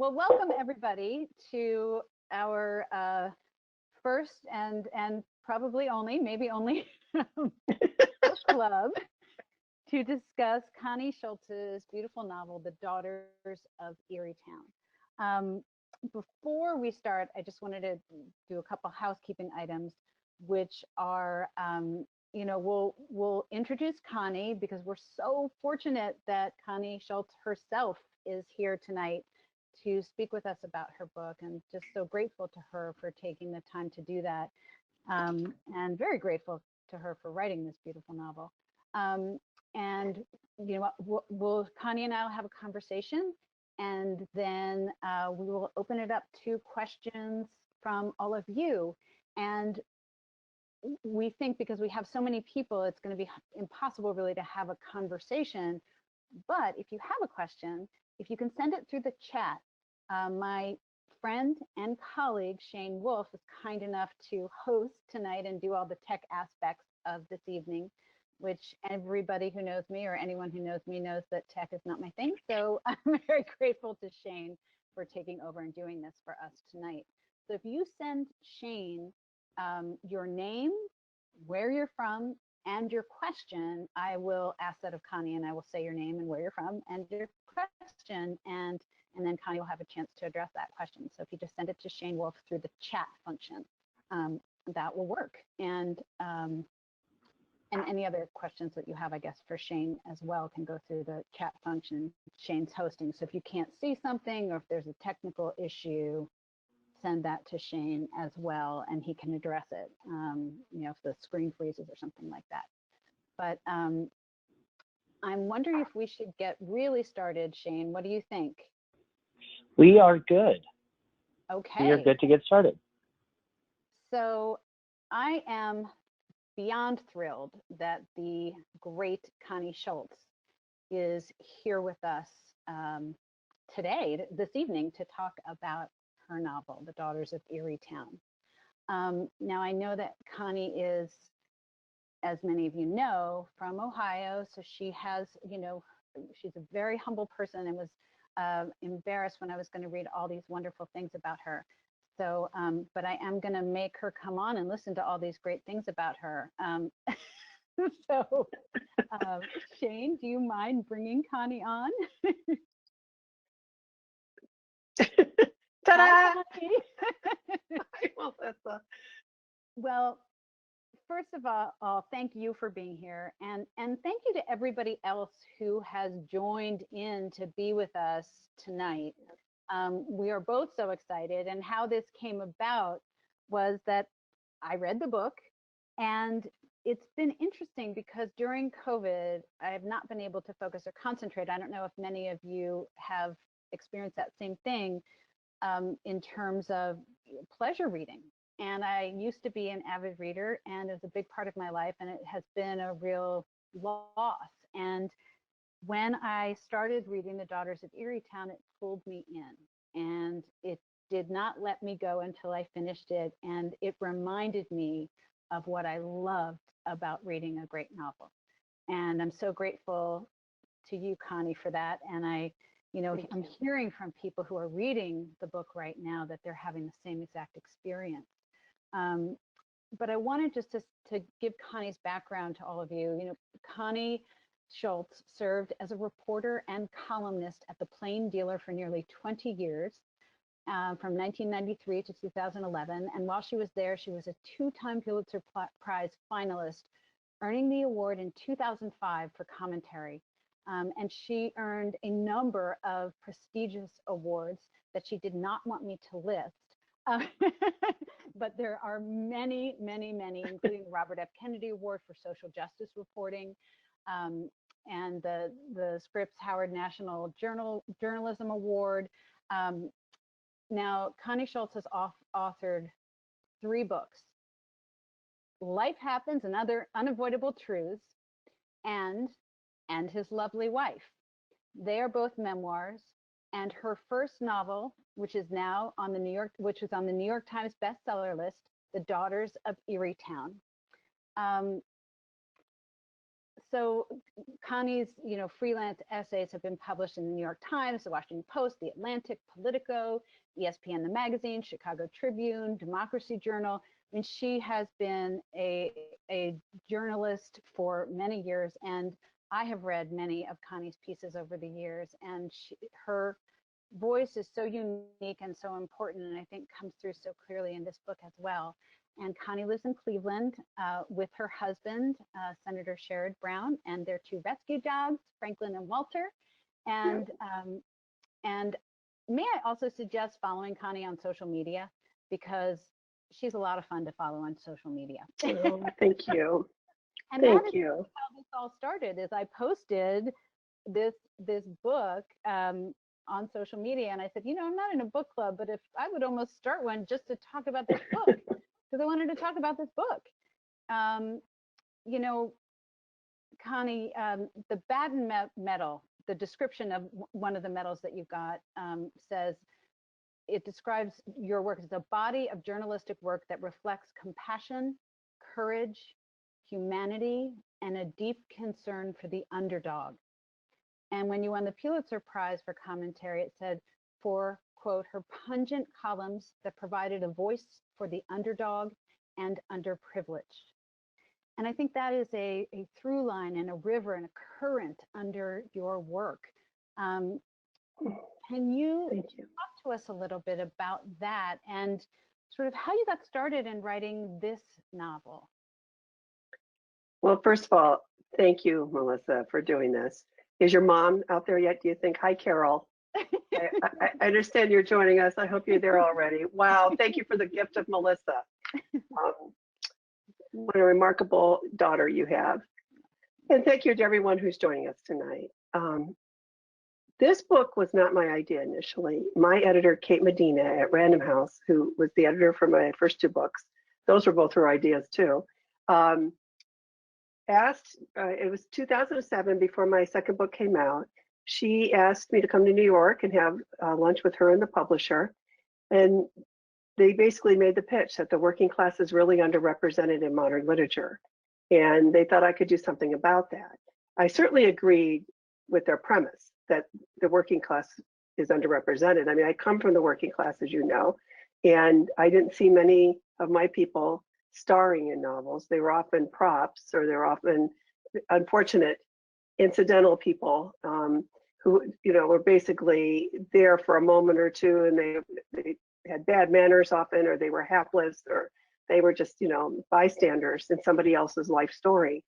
Well, welcome everybody to our first and probably only, maybe only book club to discuss Connie Schultz's beautiful novel, The Daughters of Erietown. Before we start, I just wanted to do a couple housekeeping items, which are, we'll introduce Connie because we're so fortunate that Connie Schultz herself is here tonight to speak with us about her book, and just so grateful to her for taking the time to do that, and very grateful to her for writing this beautiful novel. And you know what, Connie and I will have a conversation, and then we will open it up to questions from all of you. And we think because we have so many people, it's going to be impossible really to have a conversation. But if you have a question, if you can send it through the chat, my friend and colleague Shane Wolf is kind enough to host tonight and do all the tech aspects of this evening, which everybody who knows me or anyone who knows me knows that tech is not my thing. So I'm very grateful to Shane for taking over and doing this for us tonight. So if you send Shane your name, where you're from, and your question, I will ask that of Connie, and I will say your name and where you're from and your question, and then Connie will have a chance to address that question. So if you just send it to Shane Wolf through the chat function, that will work. And any other questions that you have, I guess, for Shane as well can go through the chat function. Shane's hosting, so if you can't see something or if there's a technical issue, send that to Shane as well, and he can address it, if the screen freezes or something like that. But I'm wondering if we should get really started, Shane. What do you think? We are good. Okay. We are good to get started. So I am beyond thrilled that the great Connie Schultz is here with us today, this evening, to talk about her novel, The Daughters of Erietown. Now, I know that Connie is, as many of you know, from Ohio, so she has, she's a very humble person, and was embarrassed when I was going to read all these wonderful things about her. So, but I am going to make her come on and listen to all these great things about her. So, Shane, do you mind bringing Connie on? Ta-da! Well, first of all, thank you for being here, and thank you to everybody else who has joined in to be with us tonight. We are both so excited, and how this came about was that I read the book, and it's been interesting because during COVID, I have not been able to focus or concentrate. I don't know if many of you have experienced that same thing in terms of pleasure reading. And I used to be an avid reader, and it was a big part of my life, and it has been a real loss. And when I started reading The Daughters of Erietown, it pulled me in, and it did not let me go until I finished it. And it reminded me of what I loved about reading a great novel. And I'm so grateful to you, Connie, for that. And I'm hearing from people who are reading the book right now that they're having the same exact experience. But I wanted just to give Connie's background to all of you. Connie Schultz served as a reporter and columnist at the Plain Dealer for nearly 20 years, from 1993 to 2011. And while she was there, she was a two-time Pulitzer Prize finalist, earning the award in 2005 for commentary. And she earned a number of prestigious awards that she did not want me to list. But there are many, many, many, including the Robert F. Kennedy Award for Social Justice Reporting, and the Scripps Howard National Journalism Award. Now, Connie Schultz has authored 3 books: Life Happens and Other Unavoidable Truths, and His Lovely Wife. They are both memoirs, and her first novel, which is now on the New York Times bestseller list, The Daughters of Erietown. so Connie's, freelance essays have been published in the New York Times, the Washington Post, the Atlantic, Politico, ESPN, the magazine, Chicago Tribune, Democracy Journal. I mean, she has been a journalist for many years, and I have read many of Connie's pieces over the years, and her voice is so unique and so important, and I think comes through so clearly in this book as well. And Connie lives in Cleveland with her husband, Senator Sherrod Brown, and their two rescue dogs, Franklin and Walter. And may I also suggest following Connie on social media, because she's a lot of fun to follow on social media. Oh, thank you. And thank you. How this all started is I posted this book on social media, and I said, I'm not in a book club, but if I would almost start one just to talk about this book, because I wanted to talk about this book. Connie, the Baden Medal, the description of one of the medals that you got says, it describes your work as a body of journalistic work that reflects compassion, courage, humanity, and a deep concern for the underdog. And when you won the Pulitzer Prize for commentary, it said, for, quote, her pungent columns that provided a voice for the underdog and underprivileged. And I think that is a through line and a river and a current under your work. Can you talk to us a little bit about that and sort of how you got started in writing this novel? Well, first of all, thank you, Melissa, for doing this. Is your mom out there yet, do you think? Hi, Carol. I understand you're joining us. I hope you're there already. Wow, thank you for the gift of Melissa. What a remarkable daughter you have. And thank you to everyone who's joining us tonight. This book was not my idea initially. My editor, Kate Medina at Random House, who was the editor for my first two books, those were both her ideas too, it was 2007 before my second book came out. She asked me to come to New York and have lunch with her and the publisher. And they basically made the pitch that the working class is really underrepresented in modern literature. And they thought I could do something about that. I certainly agreed with their premise that the working class is underrepresented. I mean, I come from the working class, as you know, and I didn't see many of my people starring in novels. They were often props, or they were often unfortunate incidental people who, were basically there for a moment or two, and they had bad manners often, or they were hapless, or they were just, bystanders in somebody else's life story.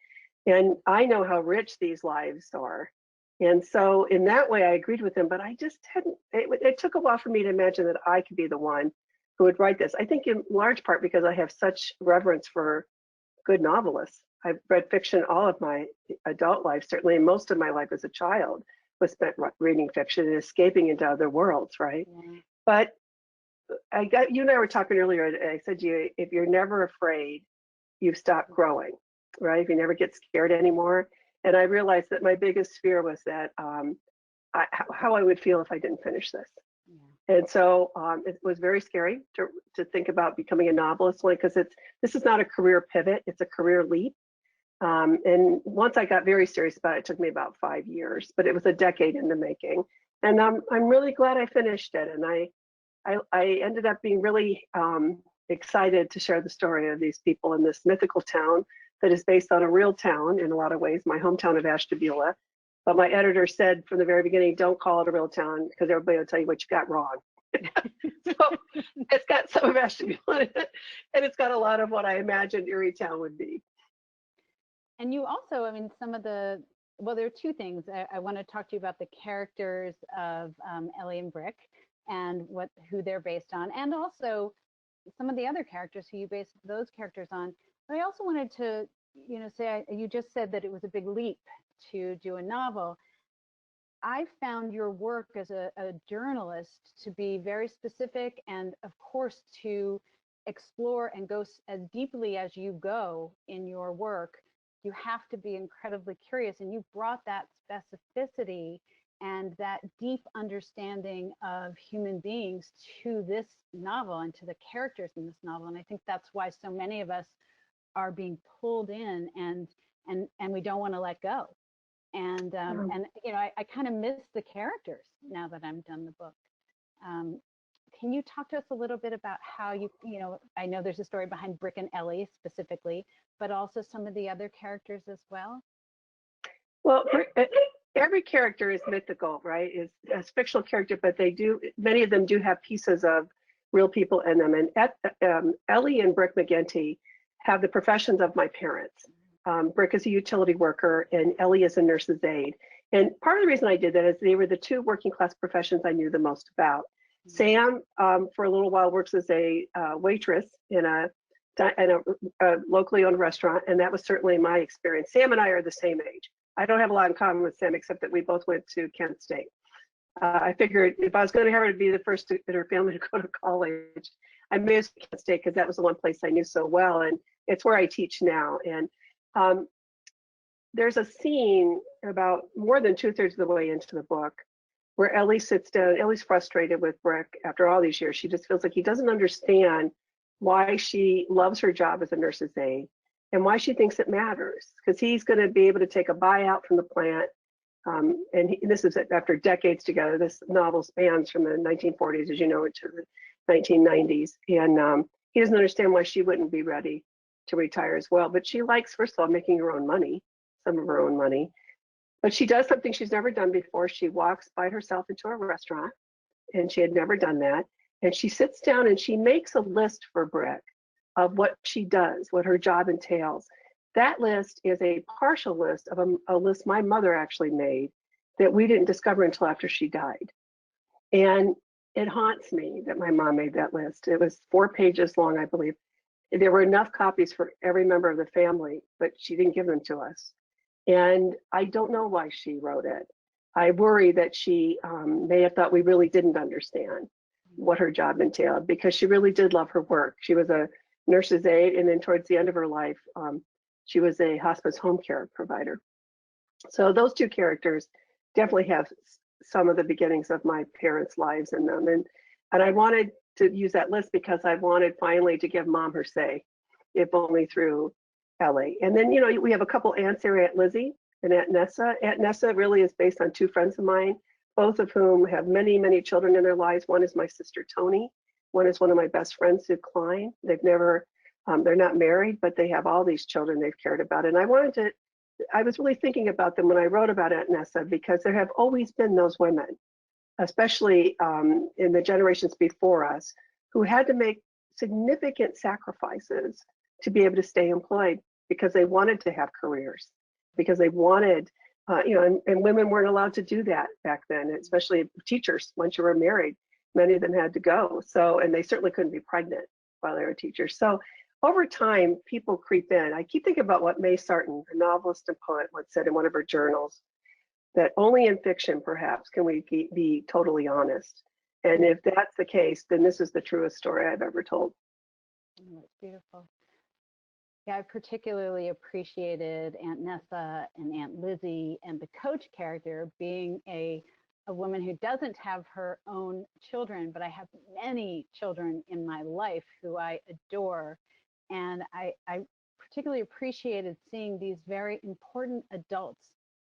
And I know how rich these lives are. And so in that way, I agreed with them, but I just it took a while for me to imagine that I could be the one who would write this. I think in large part because I have such reverence for good novelists. I've read fiction all of my adult life, certainly, and most of my life as a child was spent reading fiction and escaping into other worlds, right? Yeah. But you and I were talking earlier, and I said to you, if you're never afraid, you've stopped growing, right? If you never get scared anymore. And I realized that my biggest fear was that how I would feel if I didn't finish this. Yeah. And so it was very scary to think about becoming a novelist, because this is not a career pivot, it's a career leap. And once I got very serious about it, it took me about 5 years, but it was a decade in the making. And I'm really glad I finished it. And I ended up being really excited to share the story of these people in this mythical town that is based on a real town in a lot of ways, my hometown of Ashtabula. But my editor said from the very beginning, don't call it a real town, because everybody will tell you what you got wrong. So it's got some of Ashtabula in it, and it's got a lot of what I imagined Erietown would be. And you also, there are two things. I want to talk to you about the characters of Ellie and Brick and who they're based on, and also some of the other characters who you based those characters on. But I also wanted to, say, you just said that it was a big leap to do a novel. I found your work as a journalist to be very specific, and of course to explore and go as deeply as you go in your work, you have to be incredibly curious, and you brought that specificity and that deep understanding of human beings to this novel and to the characters in this novel. And I think that's why so many of us are being pulled in and and we don't want to let go. And you know, I kind of miss the characters now that I'm done the book. Um, can you talk to us a little bit about how you know, I know there's a story behind Brick and Ellie specifically, but also some of the other characters as well? Well, every character is mythical, right? Is a fictional character, but many of them do have pieces of real people in them. And Ellie and Brick McGinty have the professions of my parents. Brick is a utility worker, and Ellie is a nurse's aide. And part of the reason I did that is they were the two working class professions I knew the most about. Sam, for a little while, works as a waitress in a locally owned restaurant, and that was certainly my experience. Sam and I are the same age. I don't have a lot in common with Sam, except that we both went to Kent State. I figured if I was going to have her to be the first in her family to go to college, I may as well Kent State because that was the one place I knew so well, and it's where I teach now. And there's a scene about more than 2/3 of the way into the book where Ellie sits down. Ellie's frustrated with Brick after all these years. She just feels like he doesn't understand why she loves her job as a nurse's aide and why she thinks it matters, because he's going to be able to take a buyout from the plant. And this is after decades together. This novel spans from the 1940s, as you know, to the 1990s. And he doesn't understand why she wouldn't be ready to retire as well. But she likes, first of all, making her own money, some of her own money. But she does something she's never done before. She walks by herself into a restaurant, and she had never done that. And she sits down and she makes a list for Brick of what she does, what her job entails. That list is a partial list of a list my mother actually made that we didn't discover until after she died. And it haunts me that my mom made that list. It was 4 pages long, I believe. There were enough copies for every member of the family, but she didn't give them to us. And I don't know why she wrote it. I worry that she may have thought we really didn't understand what her job entailed, because she really did love her work. She was a nurse's aide, and then towards the end of her life, she was a hospice home care provider. So those two characters definitely have some of the beginnings of my parents' lives in them. And I wanted to use that list because I wanted finally to give Mom her say, if only through Ellie. And then, you know, we have a couple aunts here, Aunt Lizzie and Aunt Nessa. Aunt Nessa really is based on 2 friends of mine, both of whom have many, many children in their lives. One is my sister, Tony. One is one of my best friends, Sue Klein. They've never, they're not married, but they have all these children they've cared about. And I was really thinking about them when I wrote about Aunt Nessa, because there have always been those women, especially in the generations before us, who had to make significant sacrifices to be able to stay employed because they wanted to have careers, because they wanted, you know, and women weren't allowed to do that back then, especially teachers. Once you were married, many of them had to go. So, and they certainly couldn't be pregnant while they were teachers. So over time, people creep in. I keep thinking about what May Sarton, a novelist and poet, once said in one of her journals, that only in fiction, perhaps, can we be totally honest. And if that's the case, then this is the truest story I've ever told. Oh, that's beautiful. Yeah, I particularly appreciated Aunt Nessa and Aunt Lizzie and the coach character being a woman who doesn't have her own children, but I have many children in my life who I adore. And I particularly appreciated seeing these very important adults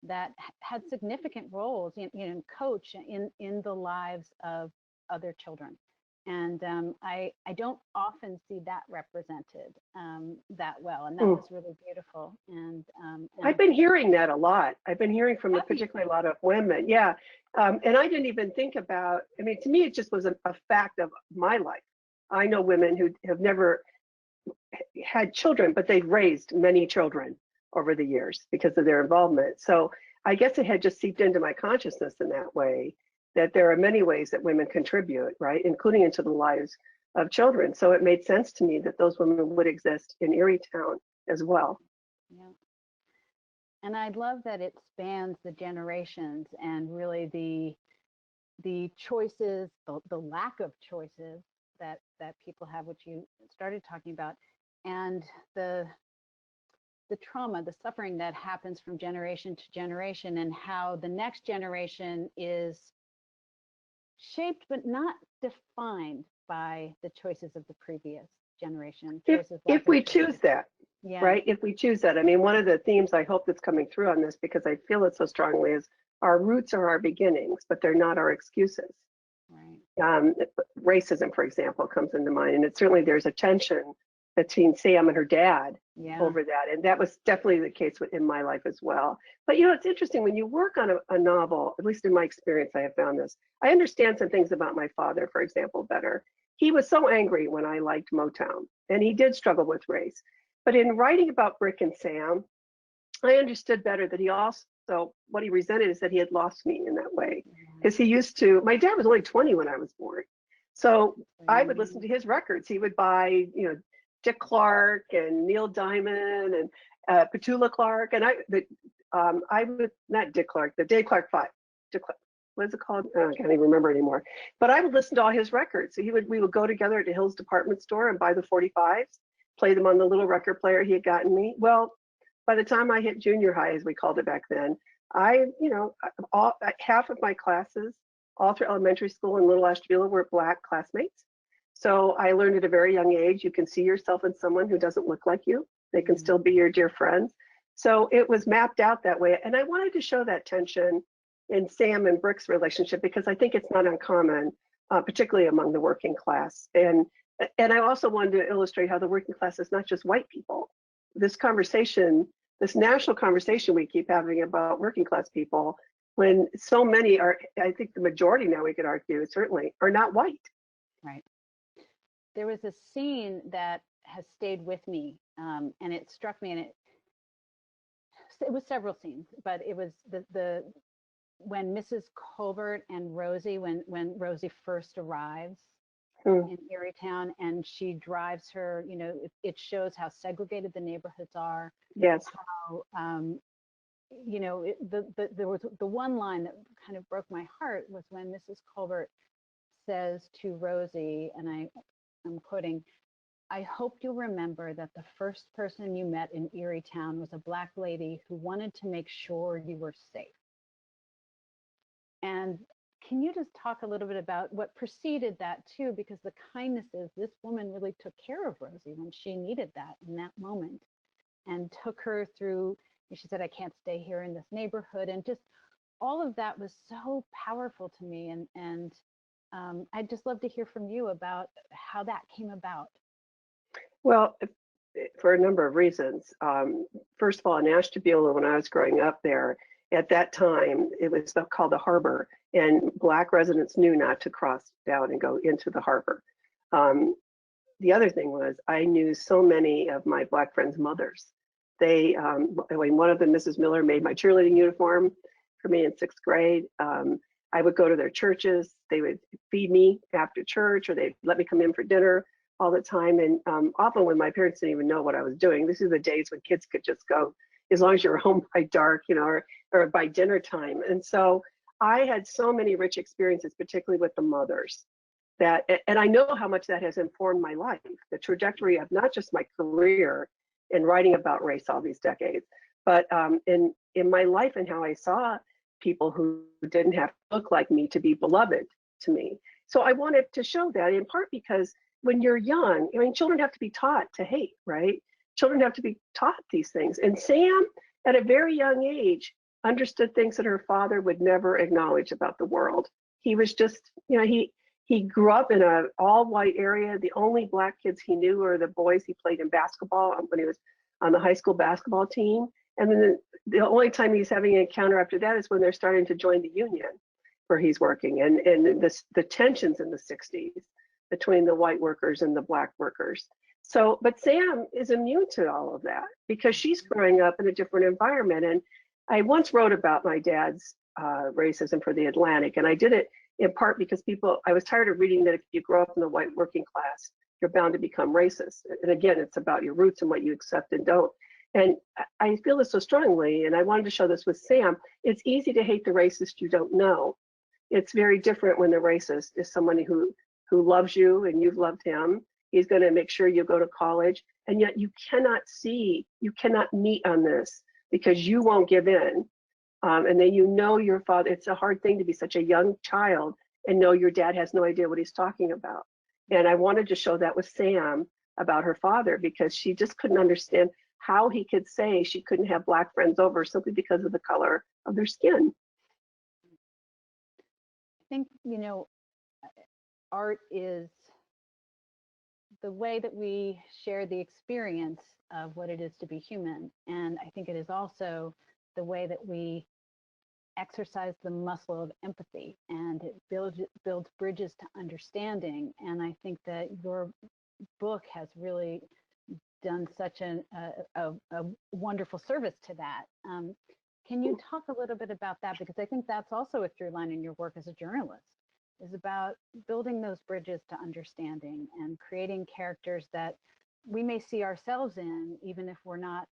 that had significant roles in coach in the lives of other children. And I don't often see that represented that well, and that was really beautiful. And I've been hearing that a lot. I've been hearing from particularly a lot of women. Yeah, and I didn't even think about. I mean, to me, it just was a fact of my life. I know women who have never had children, but they've raised many children over the years because of their involvement. So I guess it had just seeped into my consciousness in that way, that there are many ways that women contribute, right, including into the lives of children. So it made sense to me that those women would exist in Erietown as well. Yeah. And I love that it spans the generations and really the choices, the lack of choices that people have, which you started talking about, and the trauma, the suffering that happens from generation to generation, and how the next generation is shaped but not defined by the choices of the previous. generation. If we choose that, yeah. right? If we choose that. I mean, one of the themes I hope that's coming through on this, because I feel it so strongly, is our roots are our beginnings, but they're not our excuses. Right. Racism, for example, comes into mind, and it certainly there's a tension between Sam and her dad over that, and that was definitely the case in my life as well. But it's interesting when you work on a novel, at least in my experience, I have found this. I understand some things about my father, for example, better. He was so angry when I liked Motown, and he did struggle with race. But in writing about Brick and Sam, I understood better that he also, what he resented is that he had lost me in that way. Because he used to, my dad was only 20 when I was born. So I would listen to his records. He would buy, Dick Clark and Neil Diamond and Petula Clark. And I would, not Dick Clark, the Dave Clark Five. Dick Clark, what is it called? Oh, I can't even remember anymore. But I would listen to all his records. So we would go together to Hill's department store and buy the 45s, play them on the little record player he had gotten me. Well, by the time I hit junior high, as we called it back then, half of my classes, all through elementary school in Little Ashtabula, were Black classmates. So I learned at a very young age, you can see yourself in someone who doesn't look like you. They can still be your dear friends. So it was mapped out that way. And I wanted to show that tension in Sam and Brick's relationship, because I think it's not uncommon, particularly among the working class. And I also wanted to illustrate how the working class is not just white people. This conversation, this national conversation we keep having about working class people, when so many are, I think the majority now, we could argue, certainly, are not white. Right. There was a scene that has stayed with me, and it struck me, and it was several scenes, but it was the when Mrs. Colbert and Rosie, when Rosie first arrives in Erietown, and she drives her, it shows how segregated the neighborhoods are. Yes. How, there was the one line that kind of broke my heart was when Mrs. Colbert says to Rosie, and I'm quoting, "I hope you'll remember that the first person you met in Erietown was a Black lady who wanted to make sure you were safe." And can you just talk a little bit about what preceded that too? Because the kindness is, this woman really took care of Rosie when she needed that in that moment, and took her through. She said, "I can't stay here in this neighborhood," and just all of that was so powerful to me. And I'd just love to hear from you about how that came about. Well, for a number of reasons. First of all, in Ashtabula, when I was growing up there, at that time, it was called the harbor, and Black residents knew not to cross down and go into the harbor. The other thing was, I knew so many of my Black friends' mothers. One of them, Mrs. Miller, made my cheerleading uniform for me in 6th grade. I would go to their churches. They would feed me after church, or they'd let me come in for dinner all the time. And often when my parents didn't even know what I was doing, this is the days when kids could just go, as long as you were home by dark, or by dinner time. And so I had so many rich experiences, particularly with the mothers, and I know how much that has informed my life, the trajectory of not just my career in writing about race all these decades, but in my life, and how I saw people who didn't have to look like me to be beloved to me. So I wanted to show that, in part because when you're young, children have to be taught to hate, right? Children have to be taught these things. And Sam, at a very young age, understood things that her father would never acknowledge about the world. He was just, he grew up in an all-white area. The only Black kids he knew were the boys he played in basketball when he was on the high school basketball team. And then the only time he's having an encounter after that is when they're starting to join the union where he's working. And the tensions in the 60s between the white workers and the Black workers. So, but Sam is immune to all of that because she's growing up in a different environment. And I once wrote about my dad's racism for the Atlantic, and I did it in part because I was tired of reading that if you grow up in the white working class, you're bound to become racist. And again, it's about your roots and what you accept and don't. And I feel this so strongly, and I wanted to show this with Sam. It's easy to hate the racist you don't know. It's very different when the racist is somebody who loves you and you've loved him. He's going to make sure you go to college, and yet you cannot meet on this because you won't give in. And then your father, it's a hard thing to be such a young child and know your dad has no idea what he's talking about. And I wanted to show that with Sam, about her father because she just couldn't understand how he could say she couldn't have Black friends over simply because of the color of their skin. I think, you know, art is the way that we share the experience of what it is to be human. And I think it is also the way that we exercise the muscle of empathy, and it builds bridges to understanding. And I think that your book has really done such a wonderful service to that. Can you talk a little bit about that? Because I think that's also a through line in your work as a journalist, is about building those bridges to understanding and creating characters that we may see ourselves in, even if we're not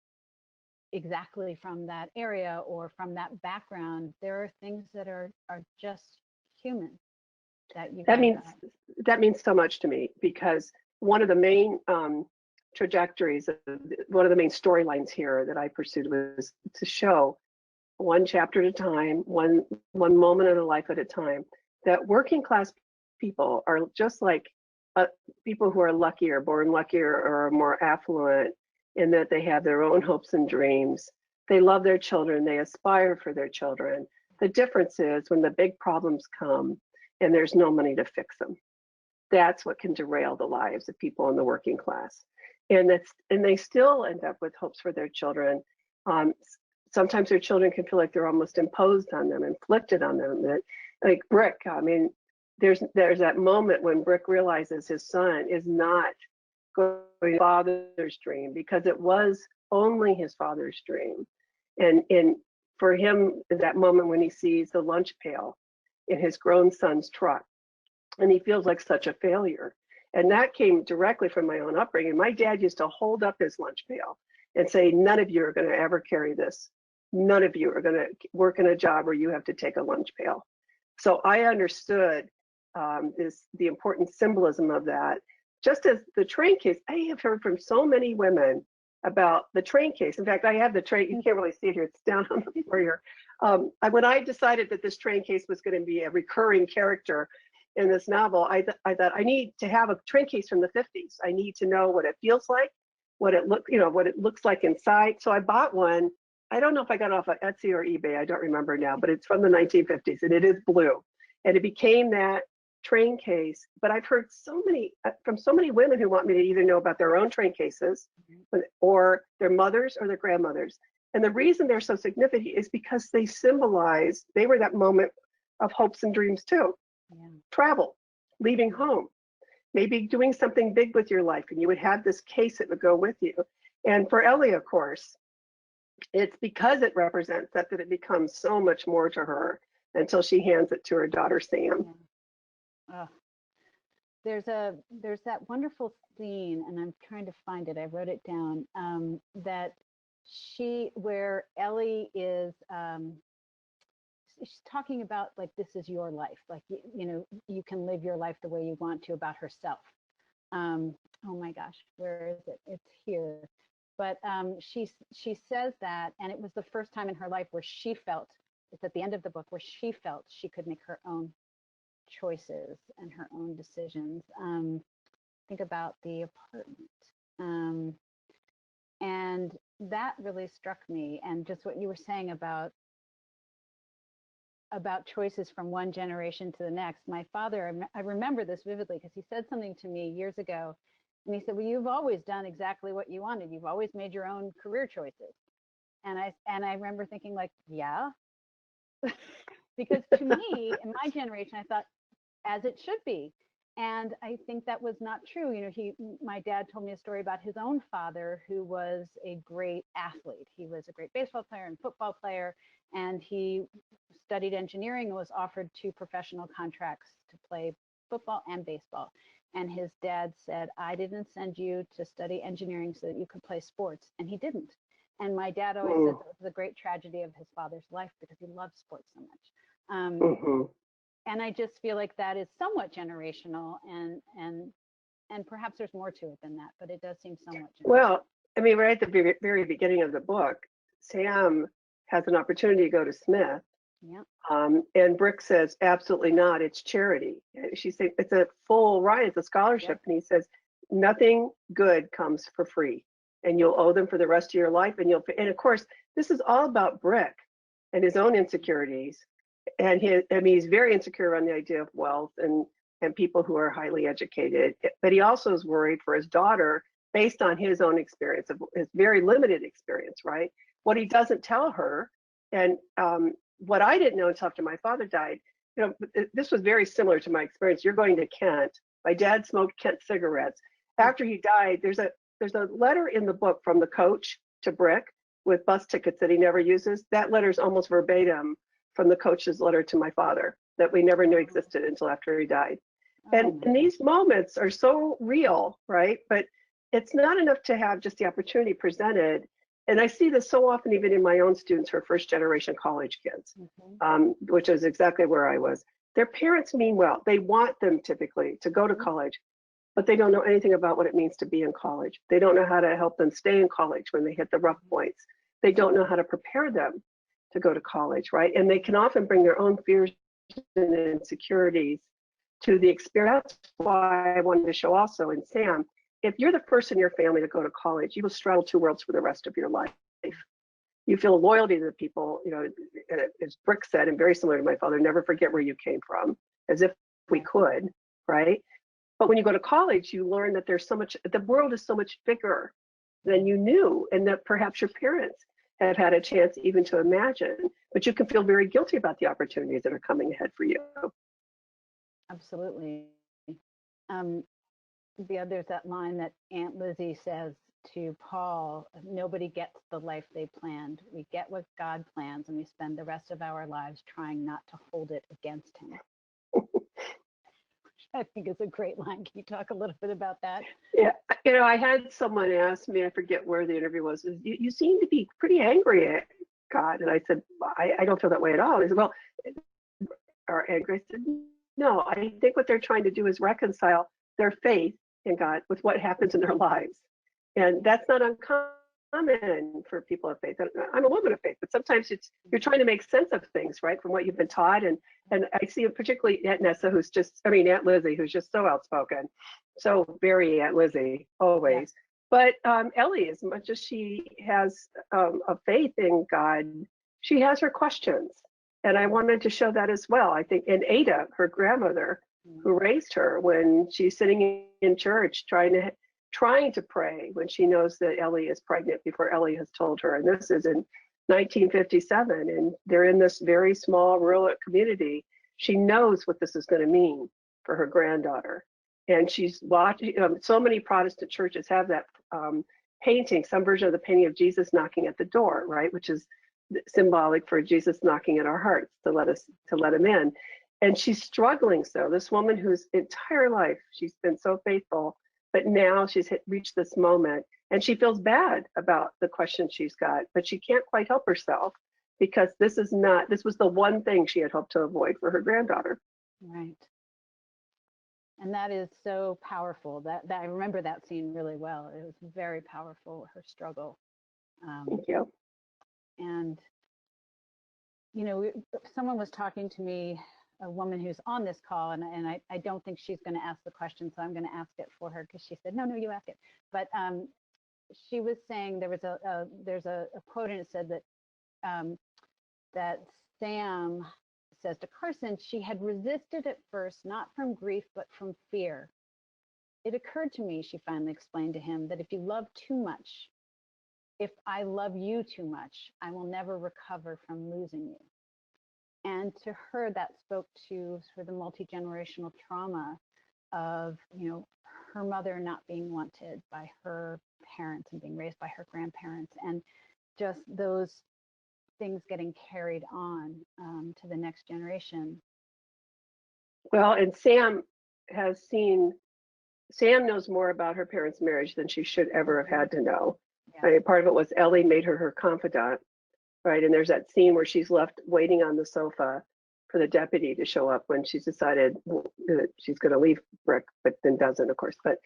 exactly from that area or from that background. There are things that are just human that you that means so much to me, because one of the main trajectories, one of the main storylines here that I pursued was to show one chapter at a time, one moment in a life at a time, that working class people are just like people who are luckier, born luckier, or more affluent, in that they have their own hopes and dreams. They love their children, they aspire for their children. The difference is when the big problems come and there's no money to fix them. That's what can derail the lives of people in the working class. And they still end up with hopes for their children. Sometimes their children can feel like they're almost imposed on them, inflicted on them. That, like Brick, I mean, there's that moment when Brick realizes his son is not going to be father's dream, because it was only his father's dream. And for him, that moment when he sees the lunch pail in his grown son's truck, and he feels like such a failure. And that came directly from my own upbringing. My dad used to hold up his lunch pail and say, none of you are going to ever carry this. None of you are going to work in a job where you have to take a lunch pail. So I understood the important symbolism of that. Just as the train case, I have heard from so many women about the train case. In fact, I have the train, you can't really see it here, it's down on the floor here. When I decided that this train case was going to be a recurring character in this novel, I thought I need to have a train case from the 50s. I need to know what it feels like, what it looks like inside. So I bought one. I don't know if I got it off of Etsy or eBay, I don't remember now, but it's from the 1950s and it is blue. And it became that train case. But I've heard from so many women who want me to either know about their own train cases or their mothers or their grandmothers. And the reason they're so significant is because they were that moment of hopes and dreams too. Yeah. Travel, leaving home, maybe doing something big with your life, and you would have this case that would go with you. And for Ellie, of course, it's because it represents that it becomes so much more to her until she hands it to her daughter, Sam. Yeah. There's that wonderful scene, and I'm trying to find it. I wrote it down. Where Ellie is, she's talking about, like, this is your life. Like, you can live your life the way you want to, about herself. Oh my gosh, where is it? It's here. But she says that, and it was the first time in her life where she felt, it's at the end of the book, where she felt she could make her own choices and her own decisions. Think about the apartment. And that really struck me. And just what you were saying about choices from one generation to the next. My father, I remember this vividly because he said something to me years ago. And he said, well, you've always done exactly what you wanted. You've always made your own career choices. And I remember thinking, like, yeah. Because to me, in my generation, I thought, as it should be. And I think that was not true. My dad told me a story about his own father, who was a great athlete. He was a great baseball player and football player, and he studied engineering and was offered 2 professional contracts to play football and baseball. And his dad said, I didn't send you to study engineering so that you could play sports. And he didn't. And my dad always said that was a great tragedy of his father's life because he loved sports so much. And I just feel like that is somewhat generational, and perhaps there's more to it than that, but it does seem somewhat generational. Well, I mean, right at the very beginning of the book, Sam has an opportunity to go to Smith. Yeah. And Brick says, absolutely not, it's charity. She said, it's a full ride, it's a scholarship. Yeah. And he says, nothing good comes for free, and you'll owe them for the rest of your life. And of course, this is all about Brick and his own insecurities. And he's very insecure on the idea of wealth and people who are highly educated. But he also is worried for his daughter based on his own experience, of his very limited experience, right? What he doesn't tell her, and what I didn't know until after my father died, this was very similar to my experience. You're going to Kent. My dad smoked Kent cigarettes. After he died, there's a letter in the book from the coach to Brick with bus tickets that he never uses. That letter is almost verbatim from the coach's letter to my father that we never knew existed until after he died. And these moments are so real, right? But it's not enough to have just the opportunity presented. And I see this so often, even in my own students who are first generation college kids, which is exactly where I was. Their parents mean well. They want them typically to go to college, but they don't know anything about what it means to be in college. They don't know how to help them stay in college when they hit the rough points. They don't know how to prepare them to go to college, right? And they can often bring their own fears and insecurities to the experience. That's why I wanted to show also in Sam, if you're the first in your family to go to college, you will straddle two worlds for the rest of your life. You feel loyalty to the people, as Brick said, and very similar to my father, never forget where you came from, as if we could, right? But when you go to college, you learn that the world is so much bigger than you knew, and that perhaps your parents have had a chance even to imagine, but you can feel very guilty about the opportunities that are coming ahead for you. Absolutely. There's that line that Aunt Lizzie says to Paul, nobody gets the life they planned. We get what God plans, and we spend the rest of our lives trying not to hold it against him. I think it's a great line. Can you talk a little bit about that? Yeah, I had someone ask me, I forget where the interview was, you seem to be pretty angry at God. And I said, I don't feel that way at all. He said, well, or angry. I said, no, I think what they're trying to do is reconcile their faith in God with what happens in their lives. And that's not uncommon for people of faith. I'm a woman of faith, but sometimes you're trying to make sense of things, right, from what you've been taught. And I see it particularly Aunt Nessa, Aunt Lizzie, who's just so outspoken, so very Aunt Lizzie always. Yeah. But Ellie, as much as she has a faith in God, she has her questions. And I wanted to show that as well. I think, and Ada, her grandmother, who raised her, when she's sitting in church trying to pray when she knows that Ellie is pregnant before Ellie has told her. And this is in 1957, and they're in this very small rural community. She knows what this is going to mean for her granddaughter. And she's watching, so many Protestant churches have that painting, some version of the painting of Jesus knocking at the door, right? Which is symbolic for Jesus knocking at our hearts to let him in. And she's struggling. So this woman whose entire life she's been so faithful, but now she's reached this moment and she feels bad about the questions she's got, but she can't quite help herself because this was the one thing she had hoped to avoid for her granddaughter. Right. And that is so powerful. That I remember that scene really well. It was very powerful, her struggle. Thank you. And, someone was talking to me, a woman who's on this call, and I don't think she's going to ask the question, so I'm going to ask it for her because she said, no, you ask it. But she was saying there's a quote, and it said that Sam says to Carson, she had resisted at first, not from grief, but from fear. It occurred to me, she finally explained to him, that if you love too much, if I love you too much, I will never recover from losing you. And to her, that spoke to sort of the multi-generational trauma of, her mother not being wanted by her parents and being raised by her grandparents, and just those things getting carried on to the next generation. Well, and Sam knows more about her parents' marriage than she should ever have had to know. Yeah. I mean, part of it was Ellie made her confidant, right? And there's that scene where she's left waiting on the sofa for the deputy to show up when she's decided that she's going to leave Brick, but then doesn't, of course. But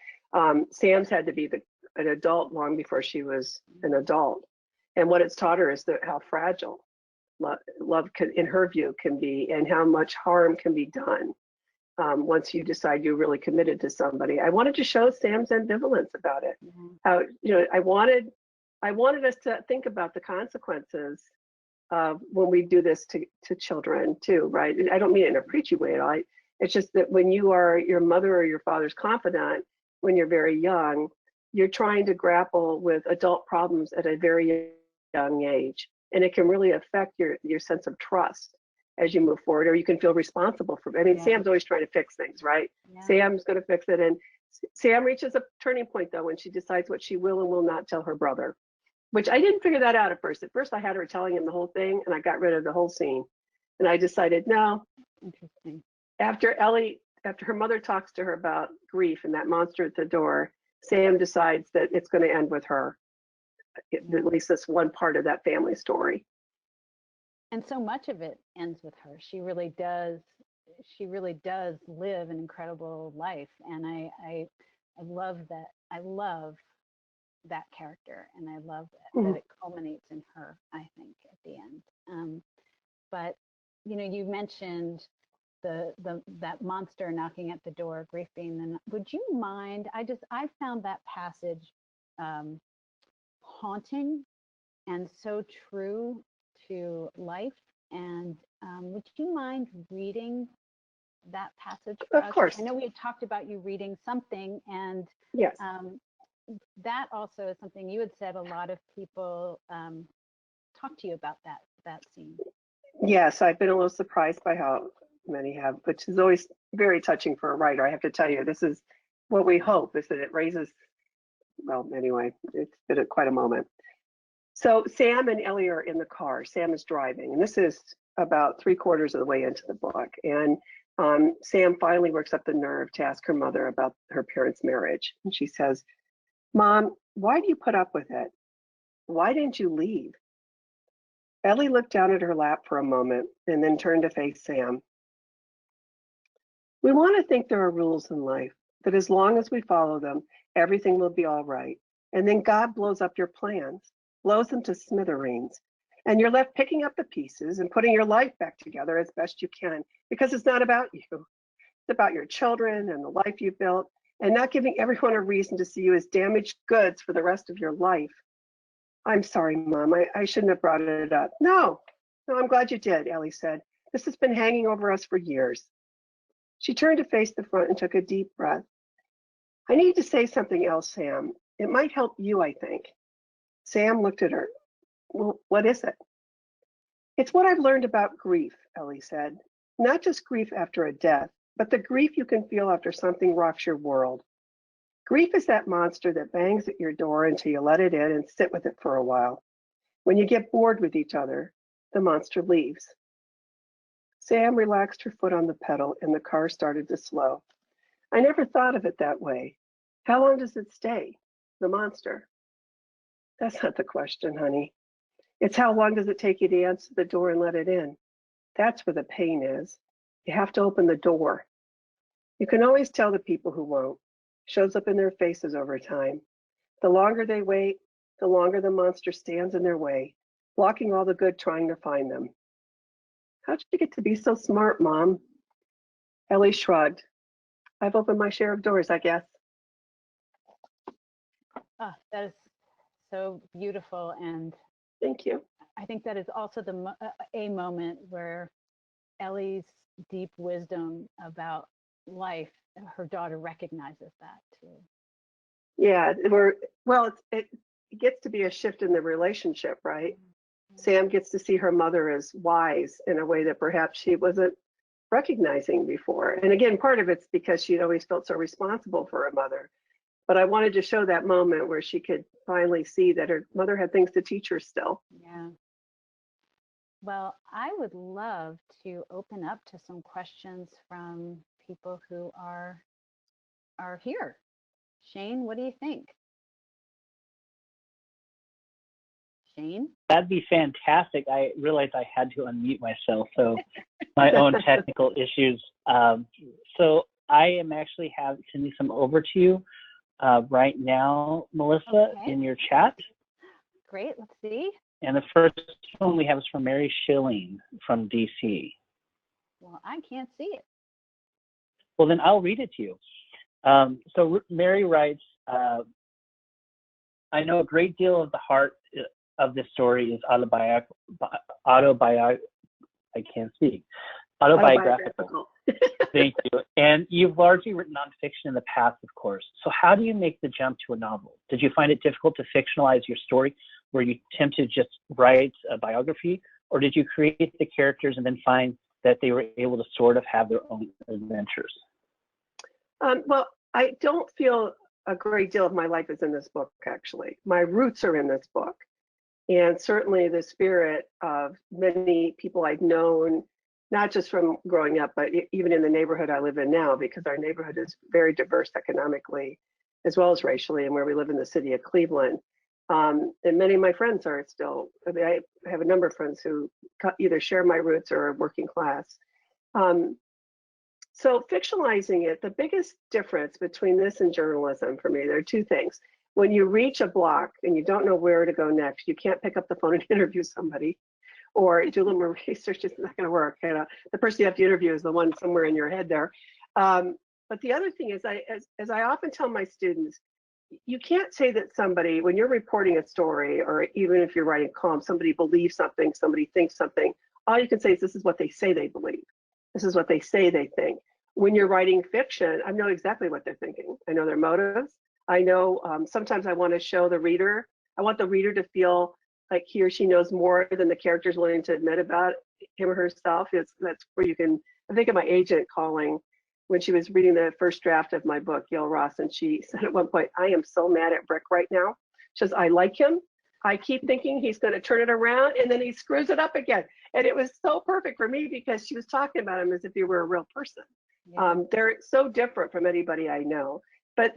Sam's had to be an adult long before she was an adult. And what it's taught her is how fragile love can, in her view, can be, and how much harm can be done once you decide you're really committed to somebody. I wanted to show Sam's ambivalence about it. How, I wanted us to think about the consequences of when we do this to children too, right? I don't mean it in a preachy way at all. It's just that when you are your mother or your father's confidant, when you're very young, you're trying to grapple with adult problems at a very young age. And it can really affect your sense of trust as you move forward, or you can feel responsible for it. I mean, Sam's always trying to fix things, right? Sam's going to fix it. And Sam reaches a turning point, though, when she decides what she will and will not tell her brother, which I didn't figure that out at first. At first, I had her telling him the whole thing, and I got rid of the whole scene. And I decided, no. Interesting. After her mother talks to her about grief and that monster at the door, Sam decides that it's going to end with her. At least that's one part of that family story. And so much of it ends with her. She really does live an incredible life. And I love that. I love that character, and I love that it culminates in her, I think, at the end. But you mentioned that monster knocking at the door, grief being the. Would you mind? I found that passage haunting and so true to life. And would you mind reading that passage for us? Of course. I know we had talked about you reading something, and yes, that also is something you had said a lot of people talk to you about that scene. Yes, I've been a little surprised by how many have, which is always very touching for a writer. I have to tell you, this is what we hope, is that it raises, well, anyway, it's been quite a moment. So Sam and Ellie are in the car. Sam is driving, and this is about 3/4 of the way into the book. And Sam finally works up the nerve to ask her mother about her parents' marriage. And she says, "Mom, why do you put up with it? Why didn't you leave?" Ellie looked down at her lap for a moment and then turned to face Sam. "We want to think there are rules in life, that as long as we follow them, everything will be all right. And then God blows up your plans, blows them to smithereens, and you're left picking up the pieces and putting your life back together as best you can, because it's not about you. It's about your children and the life you built, and not giving everyone a reason to see you as damaged goods for the rest of your life." "I'm sorry, Mom. I shouldn't have brought it up." No, I'm glad you did," Ellie said. "This has been hanging over us for years." She turned to face the front and took a deep breath. "I need to say something else, Sam. It might help you, I think." Sam looked at her. "Well, what is it?" "It's what I've learned about grief," Ellie said. "Not just grief after a death, but the grief you can feel after something rocks your world. Grief is that monster that bangs at your door until you let it in and sit with it for a while. When you get bored with each other, the monster leaves." Sam relaxed her foot on the pedal and the car started to slow. "I never thought of it that way. How long does it stay, the monster?" "That's not the question, honey. It's how long does it take you to answer the door and let it in? That's where the pain is. You have to open the door. You can always tell the people who won't. Shows up in their faces over time. The longer they wait, the longer the monster stands in their way, blocking all the good trying to find them." "How'd you get to be so smart, Mom?" Ellie shrugged. "I've opened my share of doors, I guess." Oh, that is so beautiful. And Thank you. I think that is also a moment where Ellie's deep wisdom about life, her daughter recognizes that too. Yeah, it gets to be a shift in the relationship, right? Sam gets to see her mother as wise in a way that perhaps she wasn't recognizing before. And again, part of it's because she'd always felt so responsible for her mother. But I wanted to show that moment where she could finally see that her mother had things to teach her still. Yeah. Well, I would love to open up to some questions from people who are here. Shane, what do you think? Shane? That'd be fantastic. I realized I had to unmute myself, so my own technical issues. So I am actually sending some over to you right now, Melissa, in your chat. Great, let's see. And the first one we have is from Mary Schilling from DC. Well, I can't see it. Well, then I'll read it to you. So Mary writes, I know a great deal of the heart of this story is I can't speak. Autobiographical. Thank you. And you've largely written nonfiction in the past, of course. So how do you make the jump to a novel? Did you find it difficult to fictionalize your story? Were you tempted to just write a biography? Or did you create the characters and then find that they were able to sort of have their own adventures? Well, I don't feel a great deal of my life is in this book, actually. My roots are in this book. And certainly the spirit of many people I've known, not just from growing up, but even in the neighborhood I live in now, because our neighborhood is very diverse economically as well as racially, and where we live in the city of Cleveland. And many of my friends are still, I have a number of friends who either share my roots or are working class. So fictionalizing it, the biggest difference between this and journalism for me, there are two things. When you reach a block and you don't know where to go next, you can't pick up the phone and interview somebody or do a little more research. It's not going to work. The person you have to interview is the one somewhere in your head there. But the other thing is, as I often tell my students, you can't say that somebody, when you're reporting a story, or even if you're writing columns, somebody believes something, somebody thinks something. All you can say is this is what they say they believe. This is what they say they think. When you're writing fiction, I know exactly what they're thinking. I know their motives. I know sometimes I want to show the reader, I want the reader to feel like he or she knows more than the character's willing to admit about him or herself. That's where you can, I think of my agent calling when she was reading the first draft of my book, Gail Ross, and she said at one point, I am so mad at Rick right now. She says, I like him. I keep thinking he's going to turn it around and then he screws it up again. And it was so perfect for me because she was talking about him as if he were a real person. Yeah. They're so different from anybody I know. But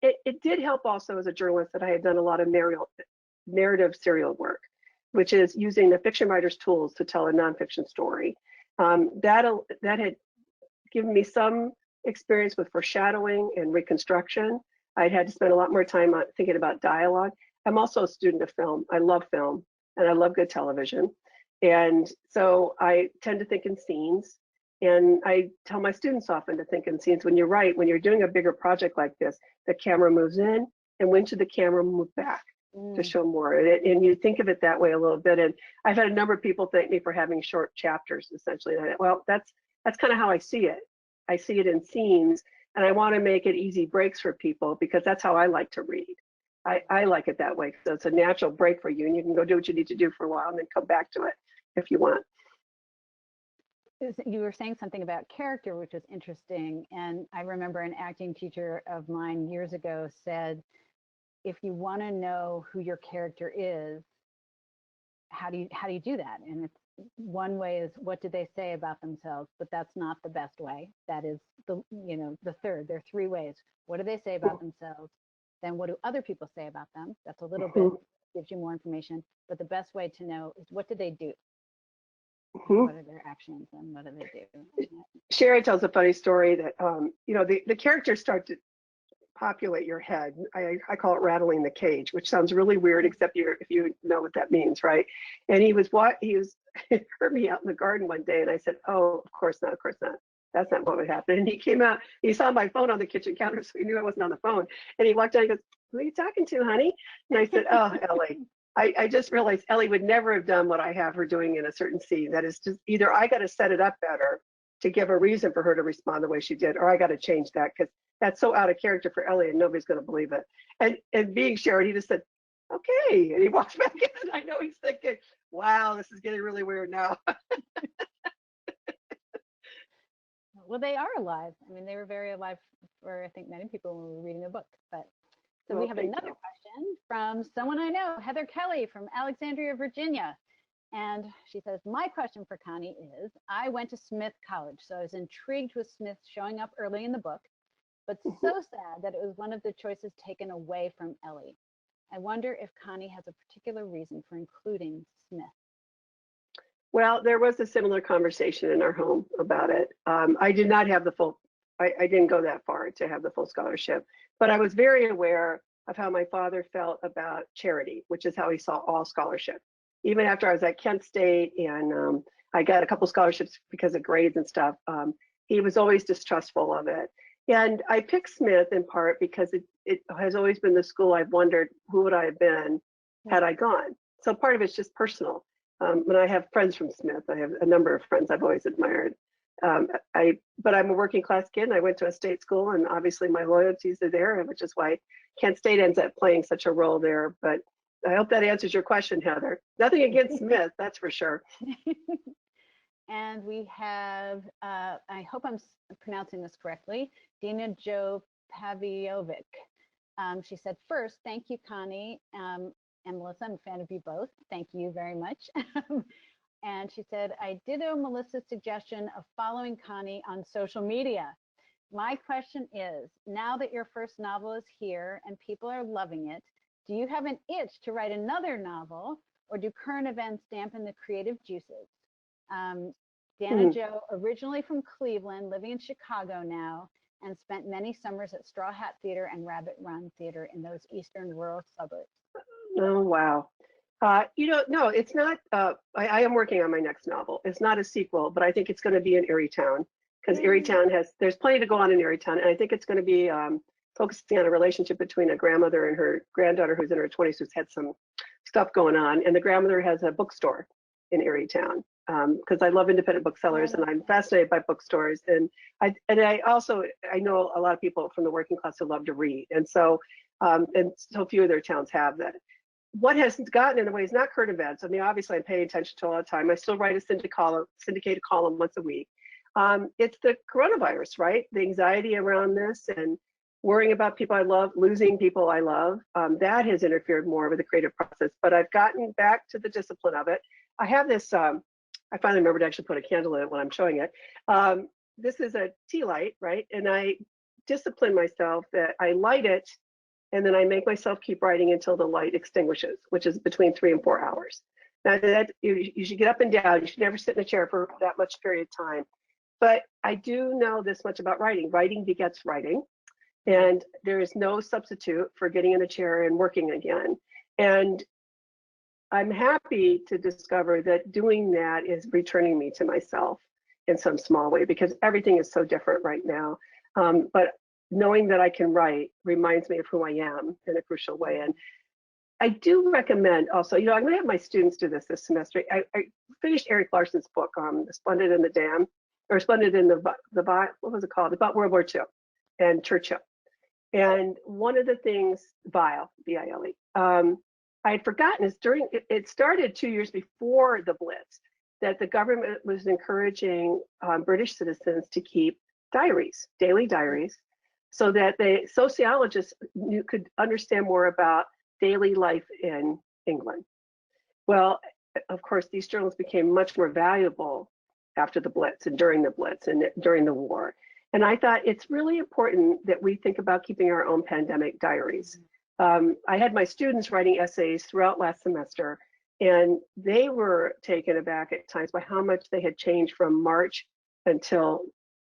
it did help also as a journalist that I had done a lot of narrative serial work, which is using the fiction writer's tools to tell a nonfiction story. That had given me some experience with foreshadowing and reconstruction. I'd had to spend a lot more time on thinking about dialogue. I'm also a student of film. I love film and I love good television. And so I tend to think in scenes. And I tell my students often to think in scenes. When you're right, when you're doing a bigger project like this, the camera moves in, and when should the camera move back to show more? And you think of it that way a little bit. And I've had a number of people thank me for having short chapters, essentially. Well, that's kind of how I see it. I see it in scenes, and I want to make it easy breaks for people because that's how I like to read. I like it that way. So it's a natural break for you, and you can go do what you need to do for a while and then come back to it if you want. You were saying something about character, which was interesting. And I remember an acting teacher of mine years ago said, if you want to know who your character is, how do you do that? And it's one way is what did they say about themselves, but that's not the best way. That is the third. There are three ways. What do they say about themselves? Then what do other people say about them? That's a little bit, gives you more information. But the best way to know is what did they do? What are their actions and what do they do? Sherry tells a funny story that the characters start to populate your head. I call it rattling the cage, which sounds really weird, except if you know what that means, right? And he heard me out in the garden one day, and I said, "Oh, of course not, That's not what would happen." And he came out. He saw my phone on the kitchen counter, so he knew I wasn't on the phone. And he walked out. He goes, "Who are you talking to, honey?" And I said, "Oh, Ellie." I just realized Ellie would never have done what I have her doing in a certain scene. That is just either I got to set it up better to give a reason for her to respond the way she did, or I got to change that because that's so out of character for Ellie and nobody's going to believe it. And being Sharon, he just said, okay. And he walks back in and I know he's thinking, wow, this is getting really weird now. Well, they are alive. I mean, they were very alive for, I think, many people when we were reading the book. But so we have another question from someone I know, Heather Kelly from Alexandria, Virginia. And she says, my question for Connie is, I went to Smith College, so I was intrigued with Smith showing up early in the book, but so sad that it was one of the choices taken away from Ellie. I wonder if Connie has a particular reason for including Smith. Well, there was a similar conversation in our home about it. I did not have the full, I didn't go that far to have the full scholarship, but I was very aware of how my father felt about charity, which is how he saw all scholarship. Even after I was at Kent State and I got a couple scholarships because of grades and stuff, he was always distrustful of it. And I picked Smith in part because it has always been the school I've wondered who would I have been had I gone. So part of it's just personal. When I have friends from Smith, I have a number of friends I've always admired. But I'm a working class kid and I went to a state school and obviously my loyalties are there, which is why Kent State ends up playing such a role there. But I hope that answers your question, Heather. Nothing against Smith, that's for sure. And we have, I hope I'm pronouncing this correctly, Dina Jo Paviovic. She said, first, thank you, Connie and Melissa. I'm a fan of you both. Thank you very much. And she said, I ditto Melissa's suggestion of following Connie on social media. My question is, now that your first novel is here and people are loving it, do you have an itch to write another novel, or do current events dampen the creative juices? Dana Jo, originally from Cleveland, living in Chicago now, and spent many summers at Straw Hat Theater and Rabbit Run Theater in those eastern rural suburbs. Oh, wow. No, it's not. I am working on my next novel. It's not a sequel, but I think it's going to be in Erietown because Erietown there's plenty to go on in Erietown. And I think it's going to be focusing on a relationship between a grandmother and her granddaughter who's in her 20s who's had some stuff going on. And the grandmother has a bookstore in Erietown because I love independent booksellers and I'm fascinated by bookstores. And I know a lot of people from the working class who love to read. And so few of their towns have that. What has gotten in the way is not current events. I mean, obviously I'm paying attention to all the time. I still write a syndicated column once a week. It's the coronavirus, right? The anxiety around this and worrying about people I love, losing people I love. That has interfered more with the creative process, but I've gotten back to the discipline of it. I have this, I finally remembered to actually put a candle in it when I'm showing it. This is a tea light, right? And I discipline myself that I light it and then I make myself keep writing until the light extinguishes, which is between 3 and 4 hours. Now that you should get up and down. You should never sit in a chair for that much period of time. But I do know this much about writing. Writing begets writing. And there is no substitute for getting in a chair and working again. And I'm happy to discover that doing that is returning me to myself in some small way because everything is so different right now. But knowing that I can write reminds me of who I am in a crucial way. And I do recommend also, I'm going to have my students do this semester. I finished Eric Larson's book, Splendid in the Dam, or Splendid in the what was it called? About World War II and Churchill. And one of the things, Vile, V-I-L-E, I had forgotten is it started 2 years before the Blitz, that the government was encouraging British citizens to keep diaries, daily diaries, so that the sociologists could understand more about daily life in England. Well, of course, these journals became much more valuable after the Blitz and during the Blitz and during the war. And I thought it's really important that we think about keeping our own pandemic diaries. I had my students writing essays throughout last semester, and they were taken aback at times by how much they had changed from March until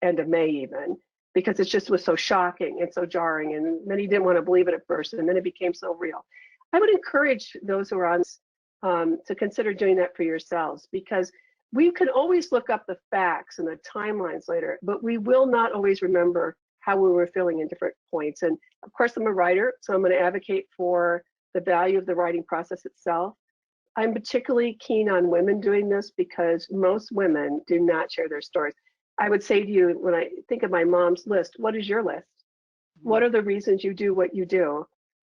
end of May even, because it just was so shocking and so jarring, and many didn't want to believe it at first, and then it became so real. I would encourage those who are on to consider doing that for yourselves, because we can always look up the facts and the timelines later, but we will not always remember how we were feeling in different points. And of course, I'm a writer, so I'm going to advocate for the value of the writing process itself. I'm particularly keen on women doing this because most women do not share their stories. I would say to you, when I think of my mom's list, what is your list? What are the reasons you do what you do?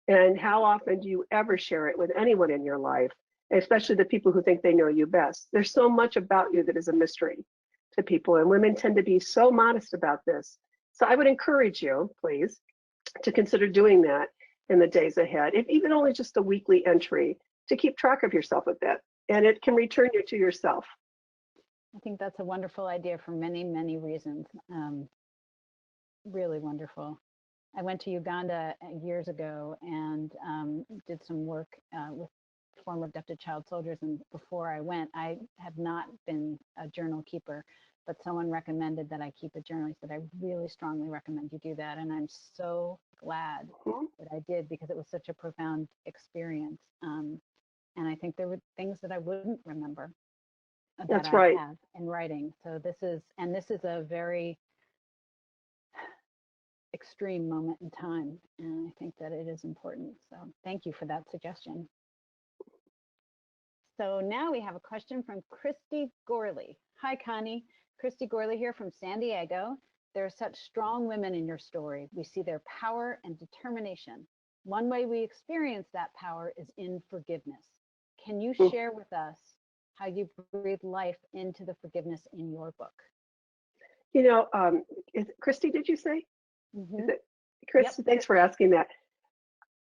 And how often do you ever share it with anyone in your life, especially the people who think they know you best? There's so much about you that is a mystery to people, and women tend to be so modest about this. So I would encourage you, please, to consider doing that in the days ahead, if even only just a weekly entry to keep track of yourself a bit, and it can return you to yourself. I think that's a wonderful idea for many, many reasons. Really wonderful. I went to Uganda years ago and did some work with former abducted child soldiers. And before I went, I had not been a journal keeper, but someone recommended that I keep a journal. He said, I really strongly recommend you do that. And I'm so glad that I did, because it was such a profound experience. And I think there were things that I wouldn't remember that That's right. I have in writing. So this is a very extreme moment in time. And I think that it is important. So thank you for that suggestion. So now we have a question from Christy Gorley. Hi, Connie. Christy Gorley here from San Diego. There are such strong women in your story. We see their power and determination. One way we experience that power is in forgiveness. Can you share with us how you breathe life into the forgiveness in your book? You know, Christy, did you say? Is it Chris? Yep. Thanks for asking that.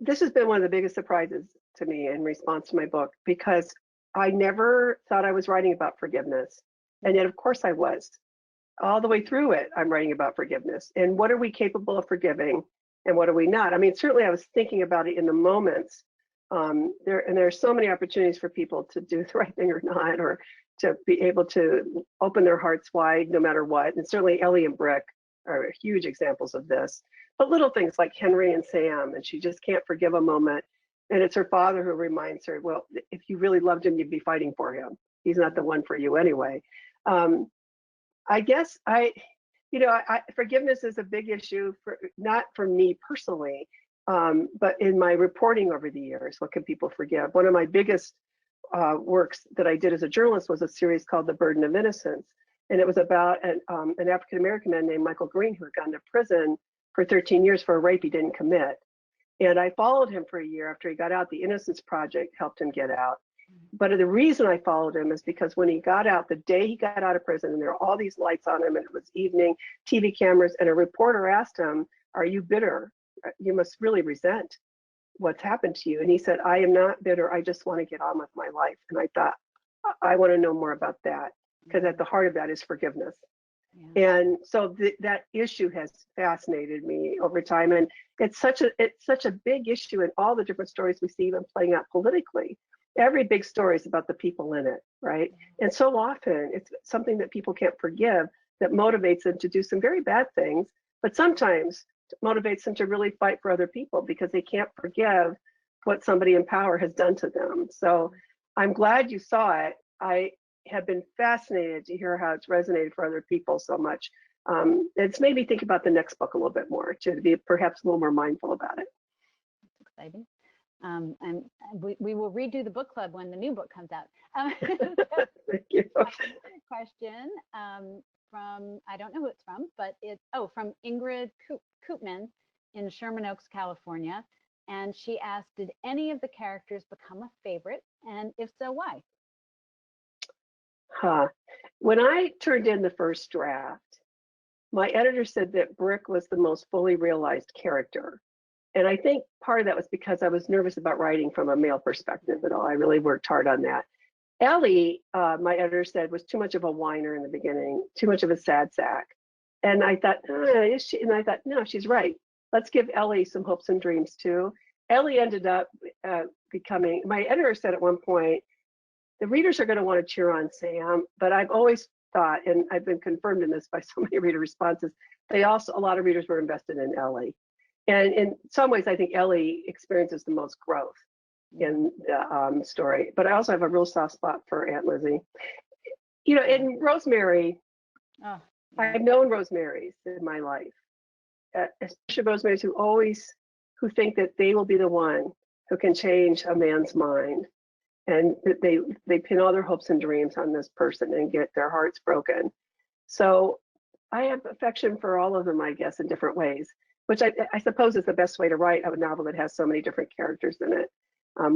This has been one of the biggest surprises to me in response to my book, because I never thought I was writing about forgiveness. And yet, of course, I was. All the way through it, I'm writing about forgiveness. And what are we capable of forgiving and what are we not? I mean, certainly I was thinking about it in the moments. There are so many opportunities for people to do the right thing or not, or to be able to open their hearts wide no matter what. And certainly Ellie and Brick are huge examples of this. But little things like Henry and Sam, and she just can't forgive a moment. And it's her father who reminds her, well, if you really loved him, you'd be fighting for him. He's not the one for you anyway. I guess forgiveness is a big issue, not for me personally, but in my reporting over the years. What can people forgive? One of my biggest works that I did as a journalist was a series called The Burden of Innocence. And it was about an African-American man named Michael Green who had gone to prison for 13 years for a rape he didn't commit. And I followed him for a year after he got out. The Innocence Project helped him get out. But the reason I followed him is because when he got out, the day he got out of prison, and there were all these lights on him, and it was evening, TV cameras, and a reporter asked him, "Are you bitter? You must really resent what's happened to you." And he said, "I am not bitter. I just want to get on with my life." And I thought, I want to know more about that, because at the heart of that is forgiveness. Yeah. And so that issue has fascinated me over time, and it's such a big issue in all the different stories we see even playing out politically. Every big story is about the people in it, right? And so often it's something that people can't forgive that motivates them to do some very bad things, but sometimes motivates them to really fight for other people because they can't forgive what somebody in power has done to them. So I'm glad you saw it. I have been fascinated to hear how it's resonated for other people so much. It's made me think about the next book a little bit more, to be perhaps a little more mindful about it. That's exciting. And we will redo the book club when the new book comes out. Thank you. Question from, I don't know who it's from, but from Ingrid Koopman in Sherman Oaks, California. And she asked, did any of the characters become a favorite? And if so, why? When I turned in the first draft, my editor said that Brick was the most fully realized character. And I think part of that was because I was nervous about writing from a male perspective at all. I really worked hard on that. Ellie, my editor said, was too much of a whiner in the beginning, too much of a sad sack. And I thought, is she? And I thought, no, she's right. Let's give Ellie some hopes and dreams too. Ellie ended up becoming, my editor said at one point, the readers are going to want to cheer on Sam, but I've always thought, and I've been confirmed in this by so many reader responses, a lot of readers were invested in Ellie. And in some ways, I think Ellie experiences the most growth in the story. But I also have a real soft spot for Aunt Lizzie. You know, in Rosemary, I've known Rosemaries in my life, especially Rosemaries who think that they will be the one who can change a man's mind, and that they pin all their hopes and dreams on this person and get their hearts broken. So I have affection for all of them, I guess, in different ways, which I suppose is the best way to write a novel that has so many different characters in it.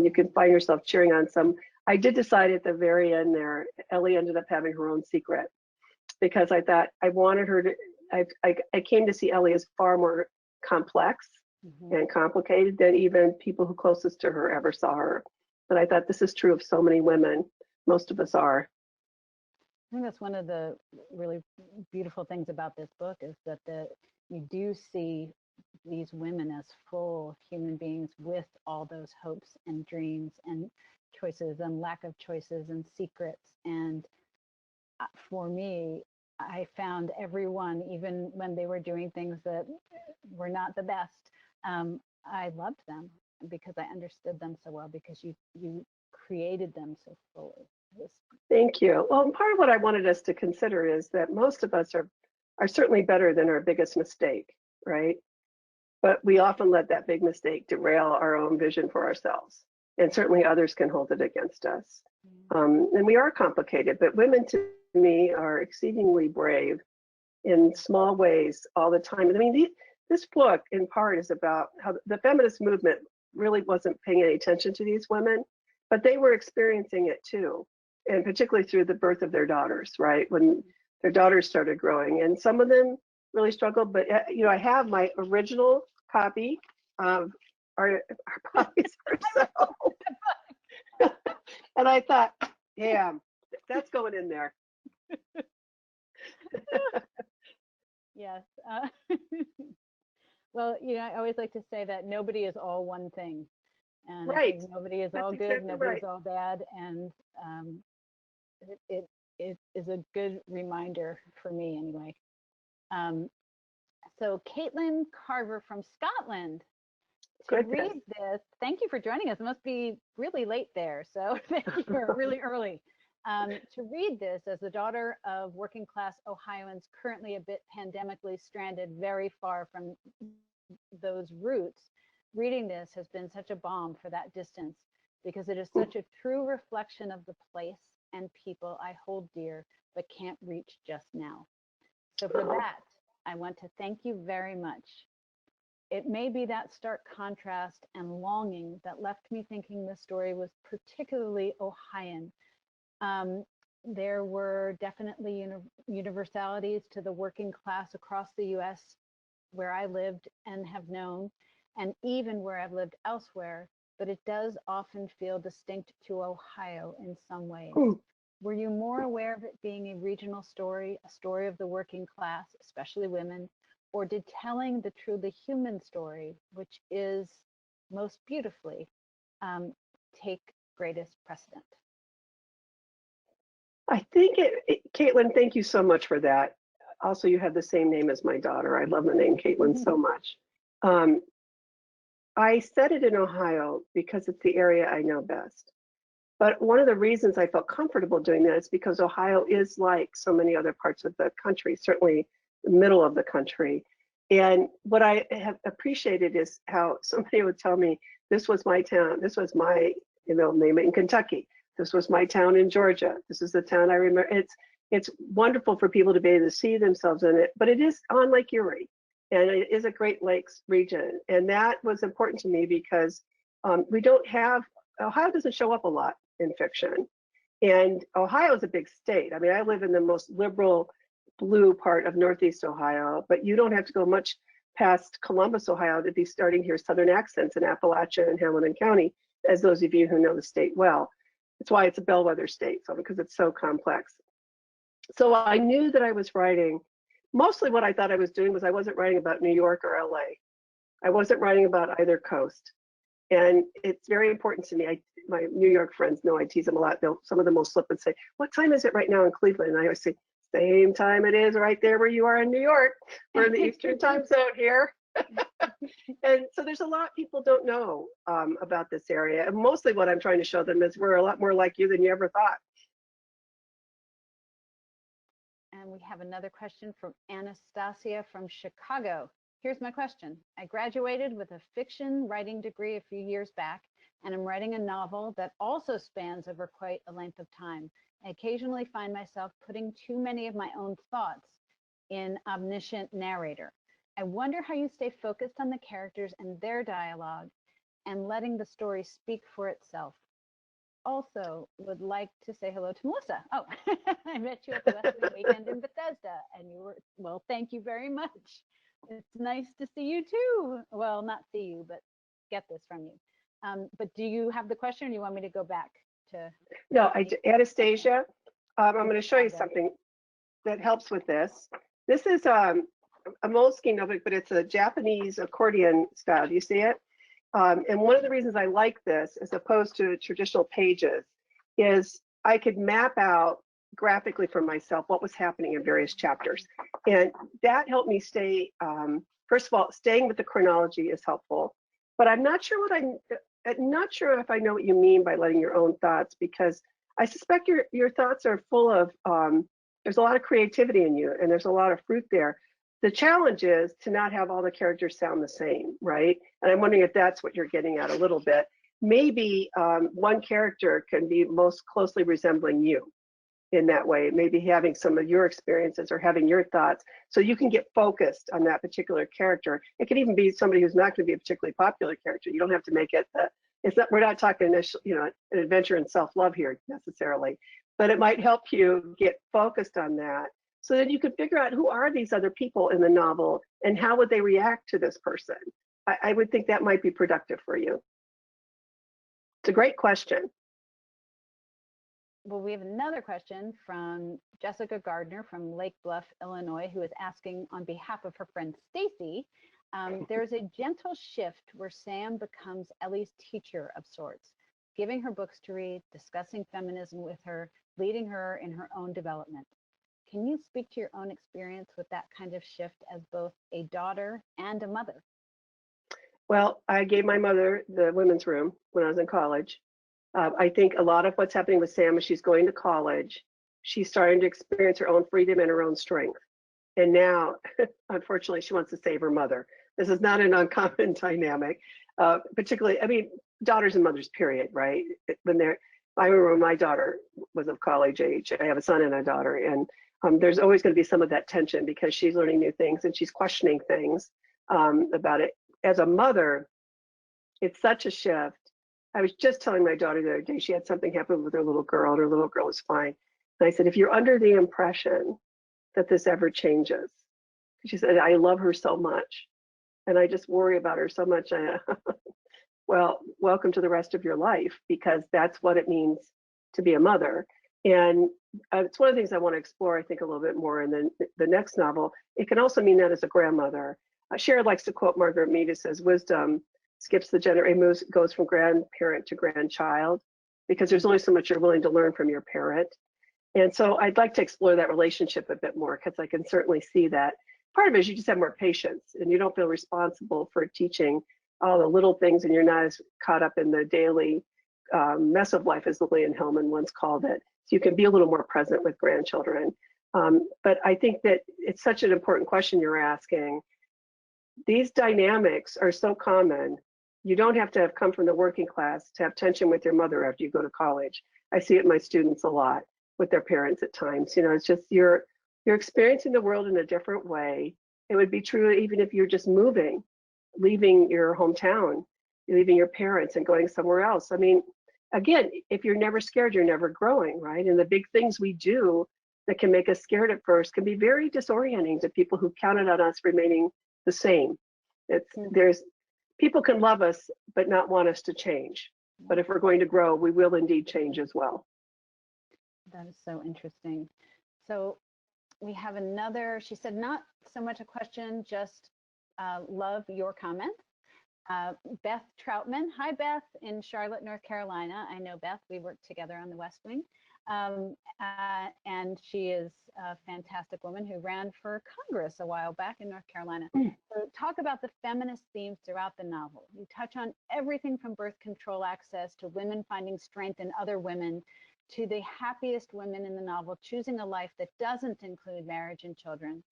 You can find yourself cheering on some. I did decide at the very end there, Ellie ended up having her own secret, because I thought I wanted her to, I came to see Ellie as far more complex and complicated than even people who closest to her ever saw her. But I thought this is true of so many women. Most of us are. I think that's one of the really beautiful things about this book, is that you do see these women as full human beings with all those hopes and dreams and choices and lack of choices and secrets. And for me, I found everyone, even when they were doing things that were not the best, I loved them because I understood them so well, because you created them so fully. Thank you. Well, part of what I wanted us to consider is that most of us are certainly better than our biggest mistake, right? But we often let that big mistake derail our own vision for ourselves. And certainly others can hold it against us. And we are complicated, but women to me are exceedingly brave in small ways all the time. I mean, this book in part is about how the feminist movement really wasn't paying any attention to these women, but they were experiencing it too. And particularly through the birth of their daughters, right? When their daughters started growing, and some of them really struggled, but I have my original copy of our bodies ourselves. And I thought, damn, that's going in there. Yes. Well, I always like to say that nobody is all one thing. And I Right. think nobody is That's all good, exactly nobody's right. all bad. And it is a good reminder for me anyway. Um, so Caitlin Carver from Scotland, to Goodness. read this, thank you for joining us. It must be really late there, so thank you, or really early. To read this as the daughter of working class Ohioans currently a bit pandemically stranded very far from those roots, reading this has been such a balm for that distance because it is such a true reflection of the place and people I hold dear but can't reach just now. So for that, I want to thank you very much. It may be that stark contrast and longing that left me thinking this story was particularly Ohioan. Um, there were definitely universalities to the working class across the US where I lived and have known, and even where I've lived elsewhere, but it does often feel distinct to Ohio in some ways. Were you more aware of it being a regional story, a story of the working class, especially women, or did telling the truly human story, which is most beautifully, take greatest precedent? I think Caitlin, thank you so much for that. Also, you have the same name as my daughter. I love the name Caitlin so much. I said it in Ohio because it's the area I know best. But one of the reasons I felt comfortable doing that is because Ohio is like so many other parts of the country, certainly the middle of the country. And what I have appreciated is how somebody would tell me, this was my town, this was my, name it in Kentucky. This was my town in Georgia. This is the town I remember. It's wonderful for people to be able to see themselves in it, but it is on Lake Erie, and it is a Great Lakes region. And that was important to me because we don't have, Ohio doesn't show up a lot in fiction. And Ohio is a big state. I mean, I live in the most liberal blue part of Northeast Ohio, but you don't have to go much past Columbus, Ohio to be starting to hear Southern accents in Appalachia and Hamilton County, as those of you who know the state well. That's why it's a bellwether state, so because it's so complex. So I knew that I was writing, mostly what I thought I was doing was I wasn't writing about New York or LA. I wasn't writing about either coast. And it's very important to me. My New York friends know I tease them a lot. Some of them will slip and say, what time is it right now in Cleveland? And I always say, same time it is right there where you are in New York. We're in the Eastern time zone here. And so there's a lot people don't know about this area. And mostly what I'm trying to show them is we're a lot more like you than you ever thought. And we have another question from Anastasia from Chicago. Here's my question. I graduated with a fiction writing degree a few years back, and I'm writing a novel that also spans over quite a length of time. I occasionally find myself putting too many of my own thoughts in omniscient narrator. I wonder how you stay focused on the characters and their dialogue and letting the story speak for itself. Also would like to say hello to Melissa. Oh, I met you at the Wesleyan weekend in Bethesda, and you were, well, thank you very much. It's nice to see you too. Well, not see you, but get this from you. But do you have the question, or do you want me to go back to? No, Anastasia, I'm going to show you something that helps with this. This is a Moleskine notebook, but it's a Japanese accordion style. Do you see it? And one of the reasons I like this, as opposed to traditional pages, is I could map out graphically for myself what was happening in various chapters. And that helped me stay, first of all, staying with the chronology is helpful. But I'm not sure not sure if I know what you mean by letting your own thoughts, because I suspect your thoughts are full of, there's a lot of creativity in you and there's a lot of fruit there. The challenge is to not have all the characters sound the same, right? And I'm wondering if that's what you're getting at a little bit. Maybe one character can be most closely resembling you in that way, maybe having some of your experiences or having your thoughts, so you can get focused on that particular character. It could even be somebody who's not going to be a particularly popular character. You don't have to make it it's not, we're not talking an adventure in self-love here necessarily, but it might help you get focused on that, so that you can figure out who are these other people in the novel and how would they react to this person. I would think that might be productive for you. It's a great question. Well, we have another question from Jessica Gardner from Lake Bluff, Illinois, who is asking on behalf of her friend Stacy. There's a gentle shift where Sam becomes Ellie's teacher of sorts, giving her books to read, discussing feminism with her, leading her in her own development. Can you speak to your own experience with that kind of shift as both a daughter and a mother? Well, I gave my mother the women's room when I was in college. I think a lot of what's happening with Sam is she's going to college. She's starting to experience her own freedom and her own strength. And now, unfortunately, she wants to save her mother. This is not an uncommon dynamic, particularly, I mean, daughters and mothers, period, right? I remember when my daughter was of college age. I have a son and a daughter, and there's always going to be some of that tension because she's learning new things and she's questioning things about it. As a mother, it's such a shift. I was just telling my daughter the other day, she had something happen with her little girl, and her little girl was fine. And I said, if you're under the impression that this ever changes, she said, I love her so much, and I just worry about her so much. Well, welcome to the rest of your life, because that's what it means to be a mother. And it's one of the things I want to explore, I think, a little bit more in the next novel. It can also mean that as a grandmother. Sharon likes to quote Margaret Mead, who says, wisdom skips the generation, goes from grandparent to grandchild, because there's only so much you're willing to learn from your parent. And so I'd like to explore that relationship a bit more, because I can certainly see that. Part of it is you just have more patience and you don't feel responsible for teaching all the little things, and you're not as caught up in the daily mess of life, as Lillian Hellman once called it. So you can be a little more present with grandchildren. But I think that it's such an important question you're asking. These dynamics are so common. You don't have to have come from the working class to have tension with your mother after you go to college. I see it in my students a lot with their parents at times. You know, it's just you're experiencing the world in a different way. It would be true even if you're just moving, leaving your hometown, leaving your parents and going somewhere else. I mean, again, if you're never scared, you're never growing, right? And the big things we do that can make us scared at first can be very disorienting to people who counted on us remaining the same. People can love us but not want us to change. But if we're going to grow, we will indeed change as well. That is so interesting. So we have another, she said, not so much a question, just love your comments. Beth Troutman. Hi, Beth, in Charlotte, North Carolina. I know Beth, we worked together on the West Wing. And she is a fantastic woman who ran for Congress a while back in North Carolina. So talk about the feminist themes throughout the novel. You touch on everything from birth control access to women finding strength in other women, to the happiest women in the novel choosing a life that doesn't include marriage and children,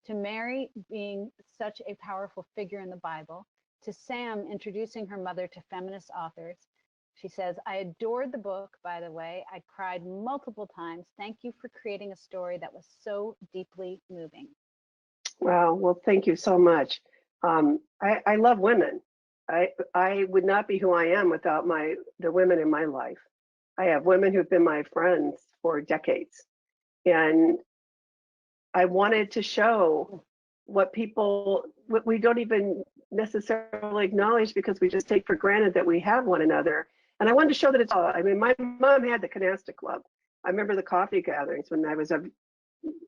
to Mary being such a powerful figure in the Bible, to Sam introducing her mother to feminist authors. She says, I adored the book, by the way. I cried multiple times. Thank you for creating a story that was so deeply moving. Wow, well, thank you so much. I love women. I would not be who I am without the women in my life. I have women who've been my friends for decades. And I wanted to show what we don't even necessarily acknowledge, because we just take for granted that we have one another. And I wanted to show that it's all. I mean, my mom had the Canasta Club. I remember the coffee gatherings when I was a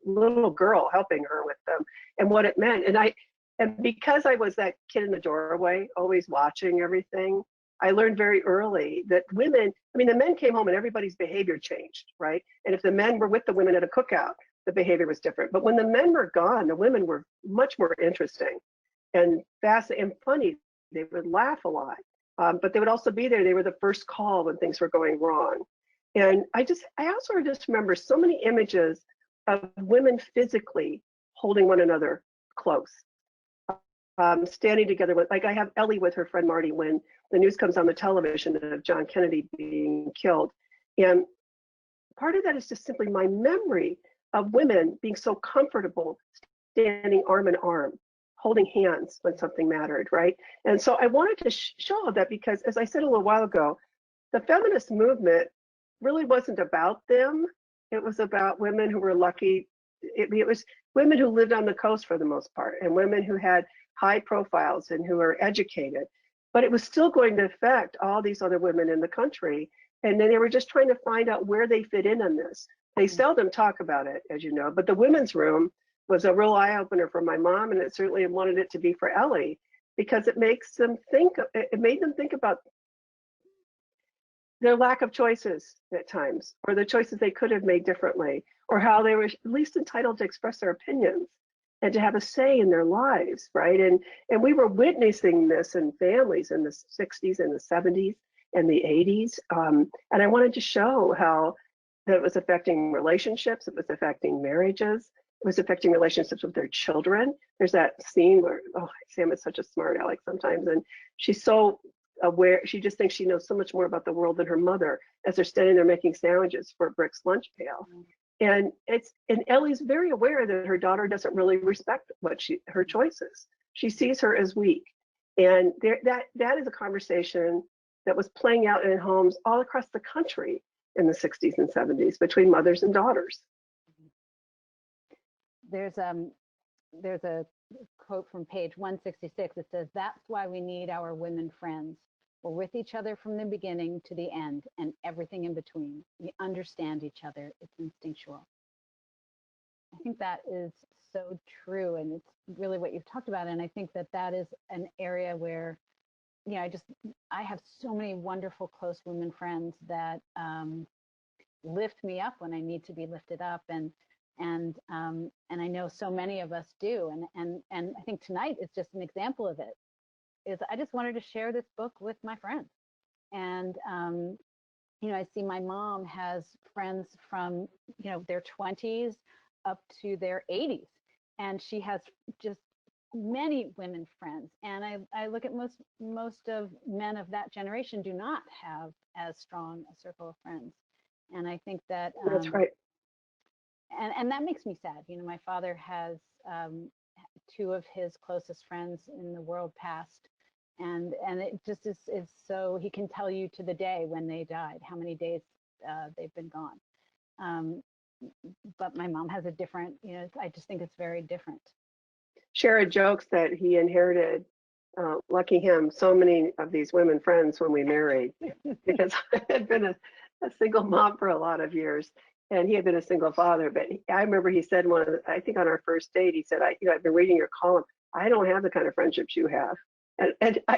little girl helping her with them and what it meant. And because I was that kid in the doorway, always watching everything, I learned very early that women, I mean, the men came home and everybody's behavior changed, right? And if the men were with the women at a cookout, the behavior was different. But when the men were gone, the women were much more interesting and fast and funny. They would laugh a lot, but they would also be there. They were the first call when things were going wrong. And I also just remember so many images of women physically holding one another close. Standing together with, like I have Ellie with her friend Marty when the news comes on the television of John Kennedy being killed. And part of that is just simply my memory of women being so comfortable standing arm in arm, holding hands when something mattered, right? And so I wanted to show that because, as I said a little while ago, the feminist movement really wasn't about them. It was about women who were lucky. It was women who lived on the coast for the most part, and women who had high profiles and who were educated. But it was still going to affect all these other women in the country. And then they were just trying to find out where they fit in on this. They seldom talk about it, as you know, but the women's room was a real eye opener for my mom, and it certainly wanted it to be for Ellie, because it makes them think, it made them think about their lack of choices at times, or the choices they could have made differently, or how they were at least entitled to express their opinions and to have a say in their lives, right? And we were witnessing this in families in the 60s and the 70s and the 80s. And I wanted to show how that it was affecting relationships, it was affecting marriages, it was affecting relationships with their children. There's that scene where, oh, Sam is such a smart aleck sometimes, and she's so aware, she just thinks she knows so much more about the world than her mother as they're standing there making sandwiches for Brick's lunch pail. And Ellie's very aware that her daughter doesn't really respect her choices. She sees her as weak. And that is a conversation that was playing out in homes all across the country in the 60s and 70s between mothers and daughters. There's a quote from page 166. It says, "That's why we need our women friends. We're with each other from the beginning to the end and everything in between. We understand each other. It's instinctual." I think that is so true. And it's really what you've talked about. And I think that is an area where, you know, I have so many wonderful close women friends that lift me up when I need to be lifted up. And I know so many of us do. And I think tonight is just an example of it. I just wanted to share this book with my friends. And, you know, I see my mom has friends from, you know, their 20s up to their 80s. And she has just many women friends. And I look at most of men of that generation do not have as strong a circle of friends. And I think that that's right. And that makes me sad. You know, my father has two of his closest friends in the world passed, and it just is so, he can tell you to the day when they died, how many days they've been gone. But my mom has a different, you know, I just think it's very different. Sherrod jokes that he inherited, lucky him, so many of these women friends when we married, because I had been a single mom for a lot of years, and he had been a single father. But I remember he said I think on our first date, he said, I've been reading your column. I don't have the kind of friendships you have.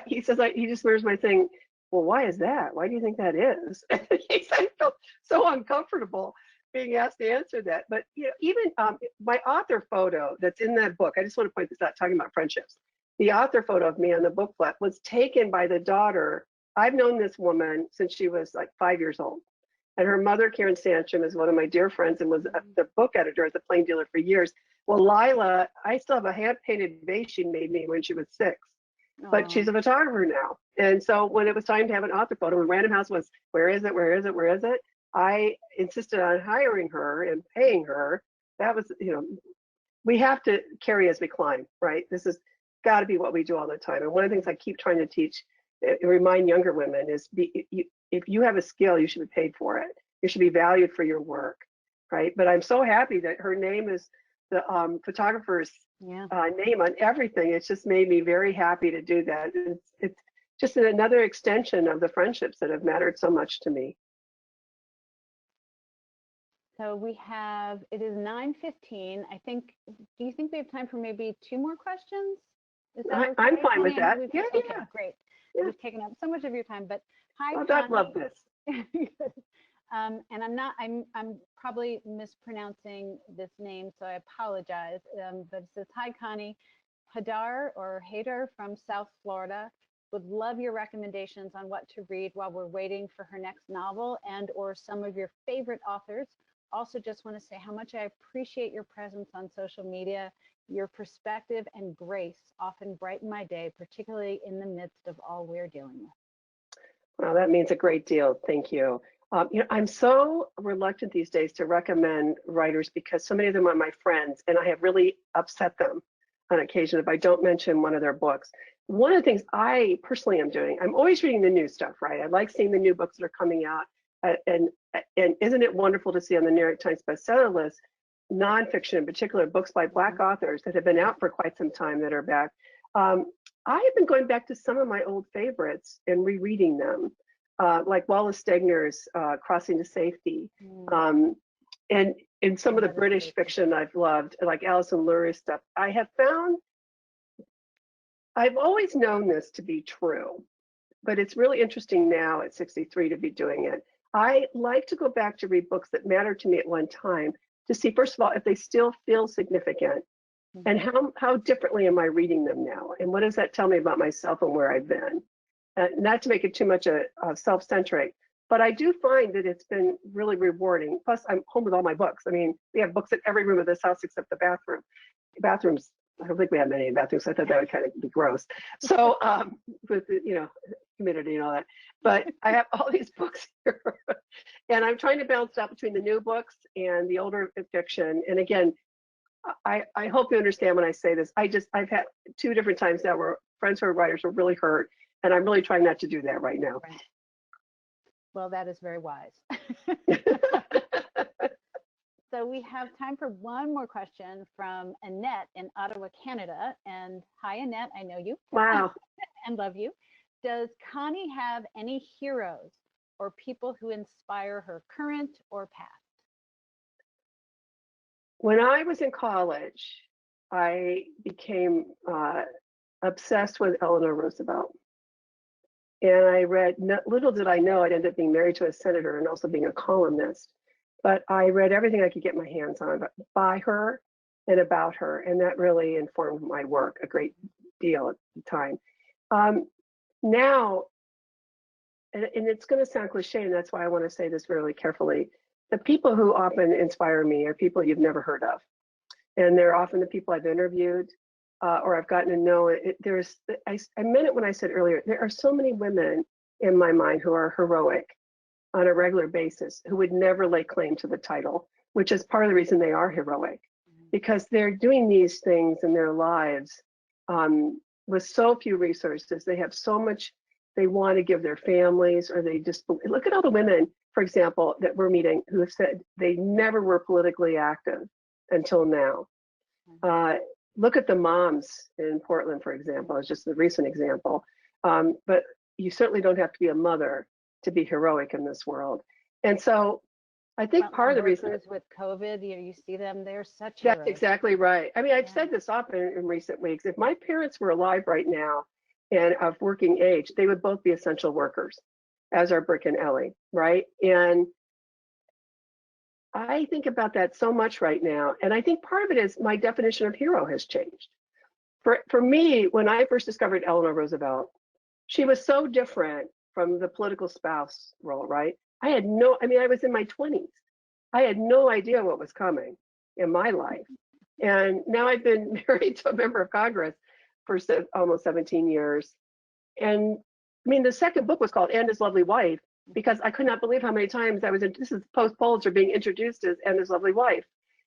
He says, he just wears my thing. Well, why is that? Why do you think that is? He said, I felt so uncomfortable being asked to answer that. But you know, even my author photo that's in that book, I just want to point this out, talking about friendships. The author photo of me on the book flap was taken by the daughter. I've known this woman since she was like 5 years old. And her mother, Karen Sancham, is one of my dear friends and was the book editor at the Plain Dealer for years. Well, Lila, I still have a hand-painted vase she made me when she was 6. But she's a photographer now. And so when it was time to have an author photo, when Random House was, where is it, where is it, where is it? I insisted on hiring her and paying her. That was, you know, we have to carry as we climb, right? This has got to be what we do all the time. And one of the things I keep trying to teach, remind younger women is if you have a skill, you should be paid for it. You should be valued for your work, right? But I'm so happy that her name is the photographer's name on everything. It's just made me very happy to do that. It's just another extension of the friendships that have mattered so much to me. So it is 9:15. I think, do you think we have time for maybe 2 more questions? Is that okay? I'm fine with that. Yeah, okay, great. Yeah. We've taken up so much of your time, but hi, Connie. I love this. And I'm probably mispronouncing this name, so I apologize. But it says, "Hi, Connie. Hadar from South Florida would love your recommendations on what to read while we're waiting for her next novel and/or some of your favorite authors. Also, just want to say how much I appreciate your presence on social media. Your perspective and grace often brighten my day, particularly in the midst of all we're dealing with. Well, that means a great deal. Thank you. I'm so reluctant these days to recommend writers because so many of them are my friends, and I have really upset them on occasion if I don't mention one of their books. One of the things I personally am doing, I'm always reading the new stuff, right? I like seeing the new books that are coming out, and isn't it wonderful to see on the New York Times bestseller list nonfiction, in particular, books by Black authors that have been out for quite some time that are back. I have been going back to some of my old favorites and rereading them, like Wallace Stegner's Crossing to Safety, and in some of the British fiction I've loved, like Alison Lurie's stuff. I've always known this to be true, but it's really interesting now at 63 to be doing it. I like to go back to read books that mattered to me at one time to see, first of all, if they still feel significant, and how differently am I reading them now? And what does that tell me about myself and where I've been? Not to make it too much a self-centric, but I do find that it's been really rewarding. Plus, I'm home with all my books. I mean, we have books in every room of this house except the bathroom. Bathrooms, I don't think we have many in bathrooms. I thought that would kind of be gross. So with the, humidity and all that. But I have all these books here, and I'm trying to balance it out between the new books and the older fiction. And again, I hope you understand when I say this. I've had 2 different times now where friends who are writers were really hurt, and I'm really trying not to do that right now. Right. Well, that is very wise. So we have time for one more question from Annette in Ottawa, Canada. And hi, Annette, I know you. Wow. And love you. Does Connie have any heroes or people who inspire her, current or past? When I was in college, I became obsessed with Eleanor Roosevelt. And I read, little did I know I'd end up being married to a senator and also being a columnist. But I read everything I could get my hands on by her and about her. And that really informed my work a great deal at the time. Now, and it's going to sound cliche, and that's why I want to say this really carefully. The people who often inspire me are people you've never heard of. And they're often the people I've interviewed or I've gotten to know. I meant it when I said earlier, there are so many women in my mind who are heroic on a regular basis who would never lay claim to the title, which is part of the reason they are heroic, because they're doing these things in their lives with so few resources. They have so much they want to give their families, or they just look at all the women, for example, that we're meeting who have said they never were politically active until now. Look at the moms in Portland, for example, it's just a recent example. But you certainly don't have to be a mother to be heroic in this world. And so I think part of the reason with COVID, you see them, they're such That's heroes. exactly right. I mean, I've said this often in recent weeks. If my parents were alive right now and of working age, they would both be essential workers, as are Brick and Ellie, right? And I think about that so much right now. And I think part of it is my definition of hero has changed. For me, when I first discovered Eleanor Roosevelt, she was so different from the political spouse role, right? I was in my 20s. I had no idea what was coming in my life. And now I've been married to a member of Congress for almost 17 years. And I mean, the second book was called And His Lovely Wife, because I could not believe how many times this is post-Pulitzer being introduced as And His Lovely Wife.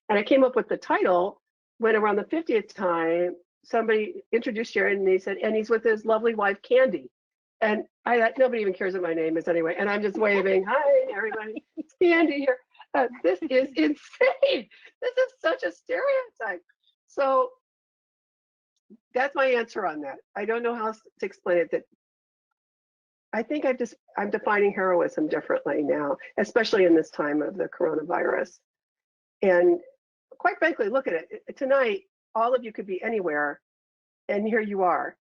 And I came up with the title when around the 50th time, somebody introduced Sharon and they said, and he's with his lovely wife, Candy. And I thought, nobody even cares what my name is anyway. And I'm just waving, hi, everybody, it's Candy here. This is insane. This is such a stereotype. So that's my answer on that. I don't know how to explain it. That I think I'm defining heroism differently now, especially in this time of the coronavirus. And quite frankly, look at it. Tonight, all of you could be anywhere, and here you are.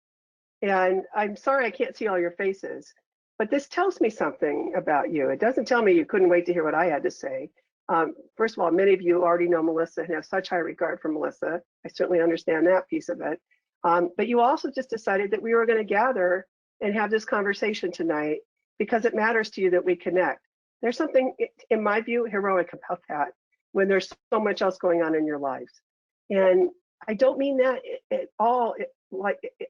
And I'm sorry I can't see all your faces, but this tells me something about you. It doesn't tell me you couldn't wait to hear what I had to say. First of all, many of you already know Melissa and have such high regard for Melissa. I certainly understand that piece of it. But you also just decided that we were going to gather and have this conversation tonight because it matters to you that we connect. There's something, in my view, heroic about that when there's so much else going on in your lives. And I don't mean that at all.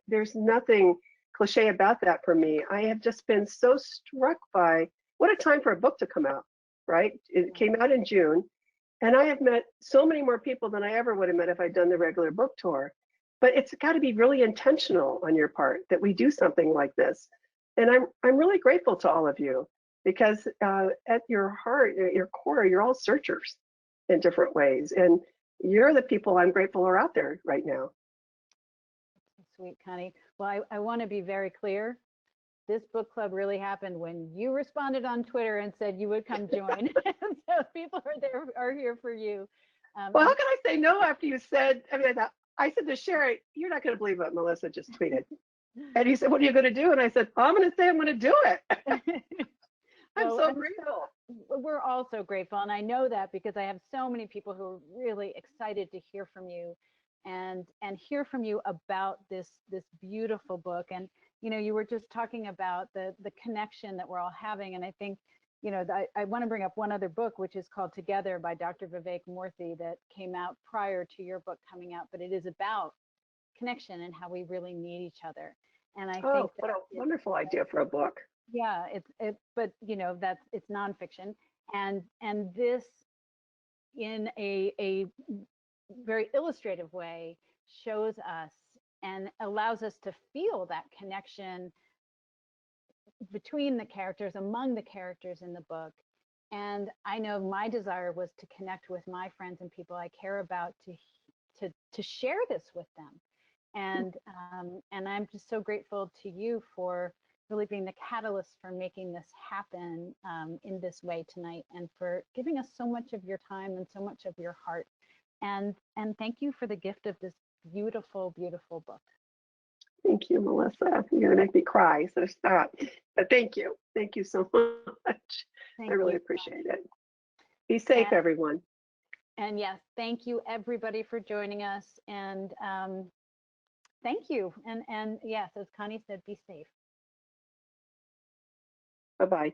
There's nothing cliche about that for me. I have just been so struck by what a time for a book to come out, right? It came out in June, and I have met so many more people than I ever would have met if I'd done the regular book tour. But it's got to be really intentional on your part that we do something like this. And I'm really grateful to all of you because at your heart, at your core, you're all searchers in different ways. And you're the people I'm grateful are out there right now. Sweet, Connie. Well, I want to be very clear. This book club really happened when you responded on Twitter and said you would come join. So people are here for you. Well, how can I say no after you said, I said to Sherry, you're not going to believe what Melissa just tweeted. And he said, what are you going to do? And I said, I'm going to say I'm going to do it. I'm so grateful. We're all so grateful. And I know that because I have so many people who are really excited to hear from you and hear from you about this beautiful book. And, you were just talking about the connection that we're all having. And I think, I want to bring up one other book, which is called Together by Dr. Vivek Murthy, that came out prior to your book coming out, but it is about connection and how we really need each other. And I think what a wonderful idea for a book. Yeah, but it's nonfiction, and this in a very illustrative way shows us and allows us to feel that connection between the characters, among the characters in the book. And I know my desire was to connect with my friends and people I care about to share this with them. And I'm just so grateful to you for really being the catalyst for making this happen in this way tonight, and for giving us so much of your time and so much of your heart. And thank you for the gift of this beautiful, beautiful book. Thank you, Melissa. You're gonna make me cry, so stop. But thank you so much. I really appreciate it. Be safe, everyone. And yes, thank you everybody for joining us. And thank you. And yes, as Connie said, be safe. Bye-bye.